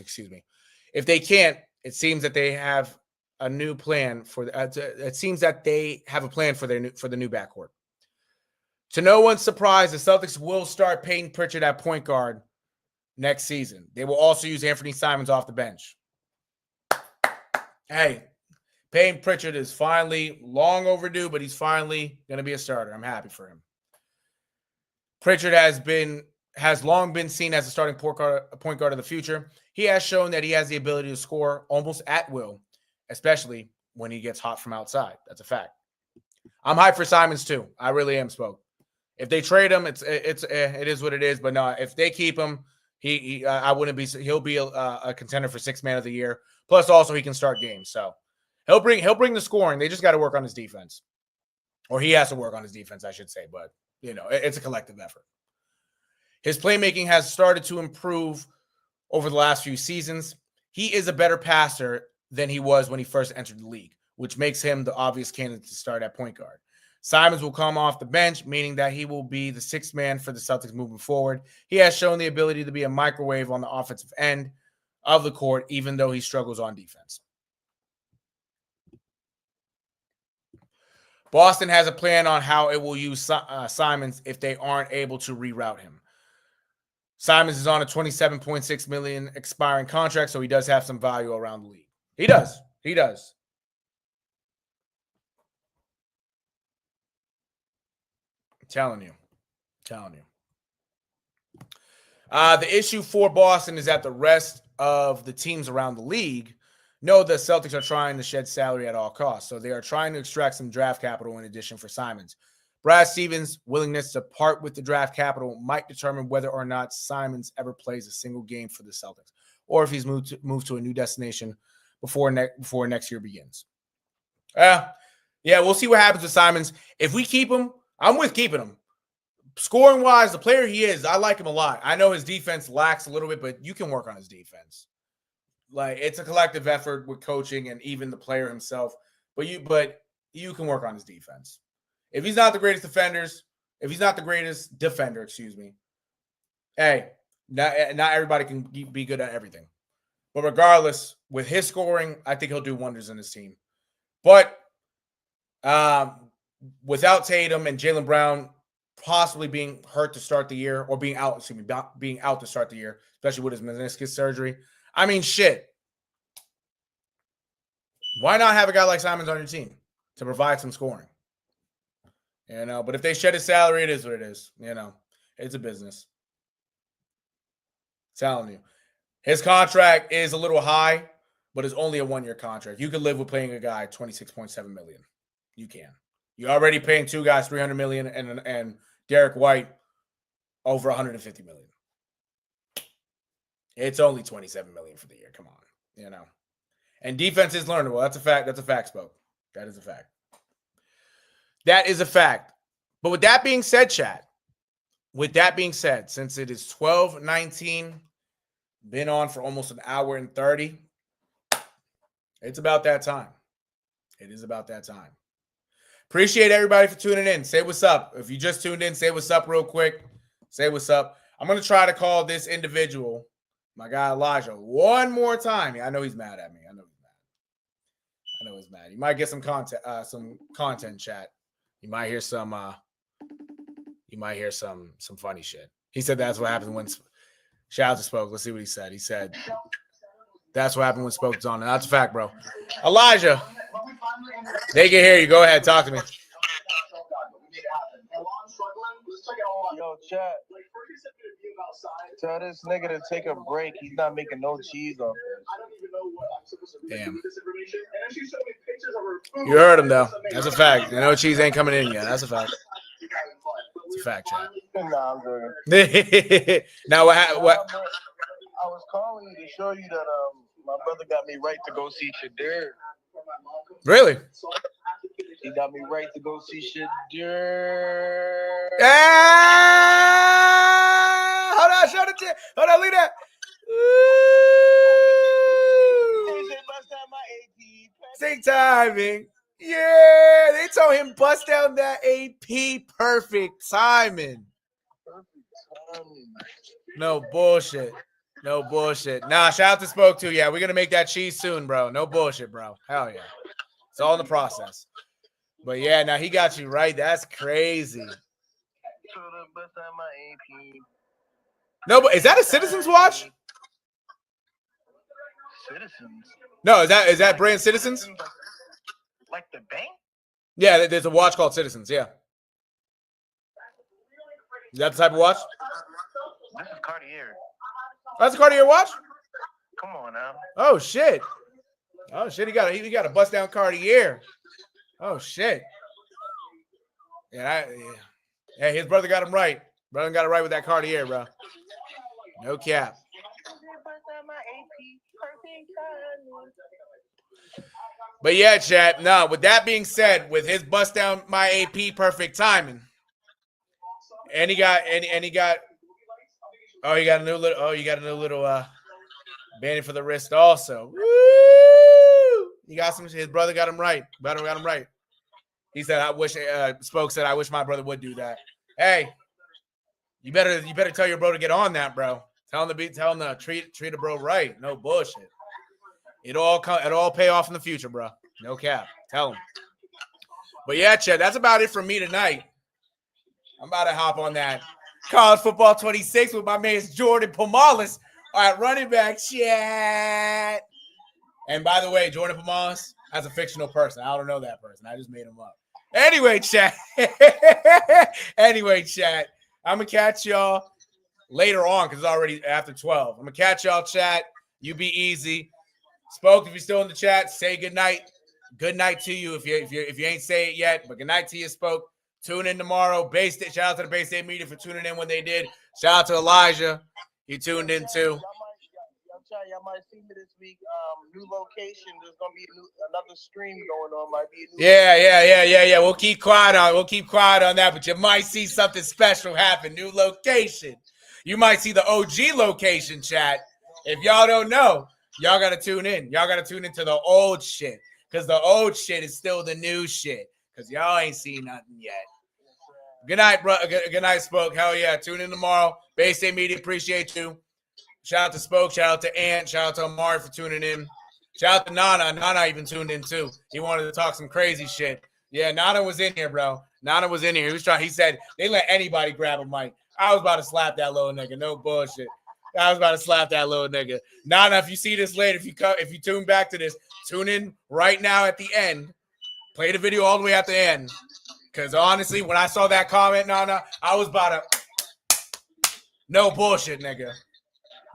excuse me. If they can't, it seems that they have a new plan for it seems that they have a plan for the new backcourt. To no one's surprise, the Celtics will start Payton Pritchard at point guard next season. They will also use Anthony Simons off the bench. Hey, Payton Pritchard is finally long overdue, but he's finally going to be a starter. I'm happy for him. Pritchard has long been seen as a starting point guard of the future. He has shown that he has the ability to score almost at will, especially when he gets hot from outside. That's a fact. I'm hyped for Simons too. I really am, Spoke. If they trade him, it is what it is. But no, if they keep him, he'll be a contender for 6th man of the year. Plus, also he can start games, so he'll bring the scoring. They just got to work on his defense, or he has to work on his defense, I should say. But it's a collective effort. His playmaking has started to improve over the last few seasons. He is a better passer than he was when he first entered the league, which makes him the obvious candidate to start at point guard. Simons will come off the bench, meaning that he will be the 6th man for the Celtics moving forward. He has shown the ability to be a microwave on the offensive end of the court, even though he struggles on defense. Boston has a plan on how it will use Simons if they aren't able to reroute him. Simons is on a $27.6 million expiring contract, so he does have some value around the league. He does. Telling you. The issue for Boston is that the rest of the teams around the league know the Celtics are trying to shed salary at all costs. So they are trying to extract some draft capital in addition for Simons. Brad Stevens' willingness to part with the draft capital might determine whether or not Simons ever plays a single game for the Celtics, or if he's moved to a new destination before next year begins. Yeah, we'll see what happens with Simons. If we keep him, I'm with keeping him. Scoring wise, the player he is, I like him a lot. I know his defense lacks a little bit, but you can work on his defense. Like, it's a collective effort with coaching and even the player himself. But you can work on his defense. If he's not the greatest defender, hey, not everybody can be good at everything. But regardless, with his scoring, I think he'll do wonders in his team. But without Tatum and Jaylen Brown possibly being hurt to start the year, or being out to start the year, especially with his meniscus surgery. I mean, shit. Why not have a guy like Simons on your team to provide some scoring? But if they shed his salary, it is what it is. It's a business. I'm telling you. His contract is a little high, but it's only a 1-year contract. You could live with paying a guy $26.7 million. You can. You're already paying two guys $300 million and Derek White over $150 million. It's only $27 million for the year. Come on, And defense is learnable. That's a fact. That's a fact, Spoke. That is a fact. That is a fact. But with that being said, chat, since it is 12:19, been on for almost an hour and 30, it's about that time. It is about that time. Appreciate everybody for tuning in. Say what's up. If you just tuned in, say what's up real quick. Say what's up. I'm going to try to call this individual, my guy Elijah, one more time. I know he's mad at me. I know he's mad. You might get some content chat. You might hear some funny shit. He said that's what happens when shout out to Spoke. Let's see what he said. He said that's what happened when Spoke's on. And that's a fact, bro. Elijah, they can hear you. Go ahead, talk to me. Yo, chat. Tell this nigga to take a break. He's not making no cheese off this. Damn. You heard him, though. That's a fact. No cheese ain't coming in yet. That's a fact. It's a fact, chat. Nah, I'm joking. Now, what? I was calling you to show you that my brother got me right to go see Shadir. Really? He got me right to go see Shadir. Hold on, show the chat. Hold on, leave that. Sing timing. Yeah, they told him bust down that AP perfect timing. No bullshit. Nah, shout out to Spoke too. Yeah, we're gonna make that cheese soon, bro. No bullshit, bro. Hell yeah. It's all in the process. But yeah, now he got you right. That's crazy. No, but is that a Citizens watch? Citizens. No, is that brand Citizens? Like the bank? Yeah, there's a watch called Citizens. Yeah. Is that the type of watch? This is Cartier. That's a Cartier watch? Come on now. Oh shit. He got a bust down Cartier. Oh shit. Yeah. Hey, his brother got him right. Brother got it right with that Cartier, bro. No cap. But yeah, chat. No, with that being said, with his bust down my AP perfect timing, and he got you got a new little bandage for the wrist also. Woo! You got his brother got him right. He said, Spoke said, I wish my brother would do that. Hey, you better tell your bro to get on that, bro. Tell him to treat a bro right. No bullshit. It all pay off in the future, bro. No cap. Tell him. But yeah, Chet, that's about it for me tonight. I'm about to hop on that College Football 26 with my man Jordan Pomalis. All right, running back chat. And by the way, Jordan Pomalis, that's a fictional person. I don't know that person. I just made him up. Anyway, chat. Anyway, chat. I'm going to catch y'all later on because it's already after 12. I'm going to catch y'all, chat. You be easy. Spoke, if you're still in the chat, say good night. Good night to you if you ain't say it yet, but good night to you, Spoke. Tune in tomorrow. Bay State, shout out to the Bay State media for tuning in when they did. Shout out to Elijah. He tuned in too. Y'all might see me this week. New location. There's gonna be another stream going on. Might be a new Yeah. We'll keep quiet on that, but you might see something special happen. New location. You might see the OG location, chat. If y'all don't know, y'all gotta tune in. Y'all gotta tune into the old shit. Because the old shit is still the new shit. Because y'all ain't seen nothing yet. Good night, bro. Good night, Spoke. Hell yeah. Tune in tomorrow. Bay State Media, appreciate you. Shout out to Spoke. Shout out to Ant. Shout out to Amari for tuning in. Shout out to Nana. Nana even tuned in too. He wanted to talk some crazy shit. Yeah, Nana was in here, bro. Nana was in here. He said they let anybody grab a mic. I was about to slap that little nigga. No bullshit. I was about to slap that little nigga. Nana, if you see this later, if you tune back to this, tune in right now at the end. Play the video all the way at the end. Because honestly, when I saw that comment, Nana, I was about to no bullshit, nigga.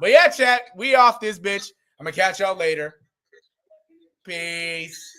But yeah, chat, we off this bitch. I'm going to catch y'all later. Peace.